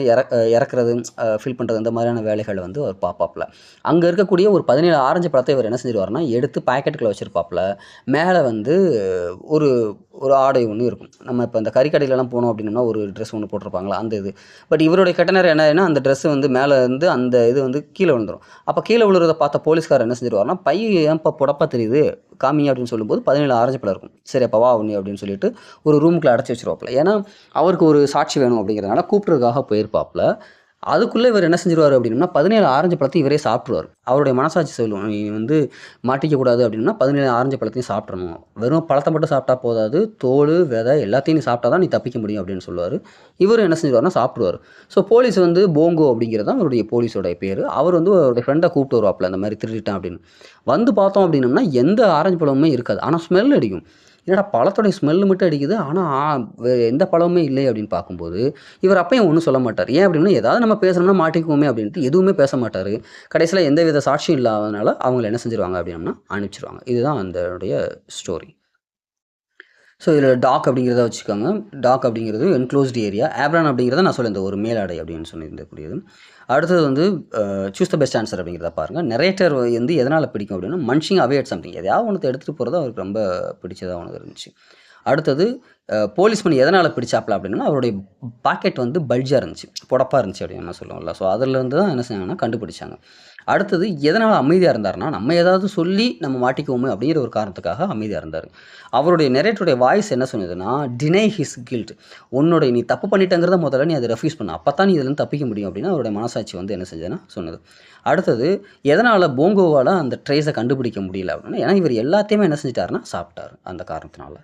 [SPEAKER 1] இறக்குறது, ஃபில் பண்ணுறது, இந்த மாதிரியான வேலைகளை வந்து அவர் பார்ப்பாப்புல. அங்கே இருக்கக்கூடிய ஒரு 17 ஆரஞ்சு பழத்தை இவர் என்ன செஞ்சிருவார்னா எடுத்து பாக்கெட்டுக்குள்ளே வச்சுருப்பாப்புல. மேலே வந்து ஒரு ஒரு ஆடை ஒன்று இருக்கும். நம்ம இப்போ இந்த கறிக்கடையிலலாம் போனோம் அப்படின்னா ஒரு ட்ரெஸ் ஒன்று போட்டிருப்பாங்களா, அந்த இது. பட் இவருடைய கெட்ட நேரம் என்னன்னா, அந்த ட்ரெஸ்ஸு வந்து மேலே இருந்து அந்த இது வந்து கீழே விழுந்துடும். அப்போ கீழே விழுறத பார்த்த போலீஸ்காரர் என்ன செஞ்சிருவார்னா, பைய ஏன்ப்பா புடப்பா தெரியுது காமிங்க அப்படின்னு சொல்லும்போது 17 ஆரஞ்சு பழம் இருக்கும். சரி அப்போ வா உன்னி அப்படின்னு சொல்லிட்டு ஒரு ரூமுக்குள்ளே அடைச்சி வச்சிருவாப்புல. ஏன்னா அவருக்கு ஒரு சாட்சி வேணும் அப்படிங்கிறதுனால கூப்பிட்றதுக்காக போயிருப்பாப்புல. அதுக்குள்ளே இவர் என்ன செஞ்சிருவார் அப்படின்னா 17 ஆரஞ்சு பழத்தை இவரே சாப்பிட்ருவார். அவருடைய மனசாட்சி சொல்லும், நீ வந்து மாட்டிக்கக்கூடாது அப்படின்னா 17 ஆரஞ்சு பழத்தையும் சாப்பிட்றணும். வெறும் பழத்தை மட்டும் சாப்பிட்டா போதாது, தோல் விதை எல்லாத்தையும் நீ சாப்பிட்டா தான் நீ தப்பிக்க முடியும் அப்படின்னு சொல்லுவார். இவர் என்ன செஞ்சிருவார்னா சாப்பிடுவார். ஸோ போலீஸ் வந்து போங்கோ அப்படிங்கிறது தான் அவருடைய போலீஸோடைய பேர். அவர் வந்து அவருடைய ஃப்ரெண்டை கூப்பிட்டு வருவாப்பில், அந்த மாதிரி திருடிட்டான் அப்படின்னு. வந்து பார்த்தோம் அப்படின்னம்னா எந்த ஆரஞ்சு பழமுமே இருக்காது. ஆனால் ஸ்மெல் அடிக்கும். என்னடா பழத்தோடைய ஸ்மெல்லு மட்டும் அடிக்குது, ஆனால் எந்த பழமுமே இல்லை அப்படின்னு பார்க்கும்போது, இவர் அப்பயும் ஒன்றும் சொல்ல மாட்டார். ஏன் அப்படின்னா ஏதாவது நம்ம பேசணும்னா மாட்டிக்குவோமே அப்படின்ட்டு எதுவுமே பேச மாட்டார். கடைசியில் எந்தவித சாட்சியும் இல்லாதனால அவங்கள என்ன செஞ்சிருவாங்க அப்படின்னா அனுப்பிச்சிருவாங்க. இதுதான் அதனுடைய ஸ்டோரி. ஸோ இதில் டாக் அப்படிங்கிறத வச்சுக்கோங்க. டாக் அப்படிங்கிறது என்க்ளோஸ்டு ஏரியா. ஆப்ரான் அப்படிங்கிறத நான் சொல்ல இந்த ஒரு மேலாடை அப்படின்னு சொல்லியிருந்தக்கூடியது. அடுத்தது வந்து சூஸ் த பெஸ்ட் ஆன்சர் அப்படிங்கிறத பாருங்கள். நரேட்டர் வந்து எதனால் பிடிக்கும் அப்படின்னா மன்ச்சிங் அவே அட் சம்திங், எதையாவது ஒன்று எடுத்துகிட்டு போகிறது அவருக்கு ரொம்ப பிடிச்சதாக ஒன்று இருந்துச்சு. அடுத்தது போலீஸ்மேன் எதனால் பிடிச்சாப்ல அப்படின்னா அவருடைய பாக்கெட் வந்து பல்ஜாக இருந்துச்சு, புடப்பாக இருந்துச்சு அப்படின்னு நம்ம சொல்லுவோம்ல. ஸோ அதிலேருந்து தான் என்ன செஞ்சாங்கன்னா கண்டுபிடிச்சாங்க. அடுத்தது எதனால் அமைதியாக இருந்தார்னா, நம்ம ஏதாவது சொல்லி நம்ம மாட்டிக்குவோமே அப்படிங்கிற ஒரு காரணத்துக்காக அமைதியாக இருந்தார். அவருடைய நரேட்டருடைய வாய்ஸ் என்ன சொன்னதுன்னா, டினை ஹிஸ் கில்ட், உன்னுடைய நீ தப்பு பண்ணிட்டங்கிறத முதல்ல நீ அதை ரெஃப்யூஸ் பண்ண, அப்போ தான் நீ இதுலேருந்து தப்பிக்க முடியும் அப்படின்னு அவருடைய மனசாட்சி வந்து என்ன செஞ்சதுன்னா சொன்னது. அடுத்தது எதனால் போங்கோவால் அந்த ட்ரேஸை கண்டுபிடிக்க முடியல அப்படின்னா, ஏன்னா இவர் எல்லாத்தையுமே என்ன செஞ்சிட்டாருன்னா சாப்பிட்டார், அந்த காரணத்தினால.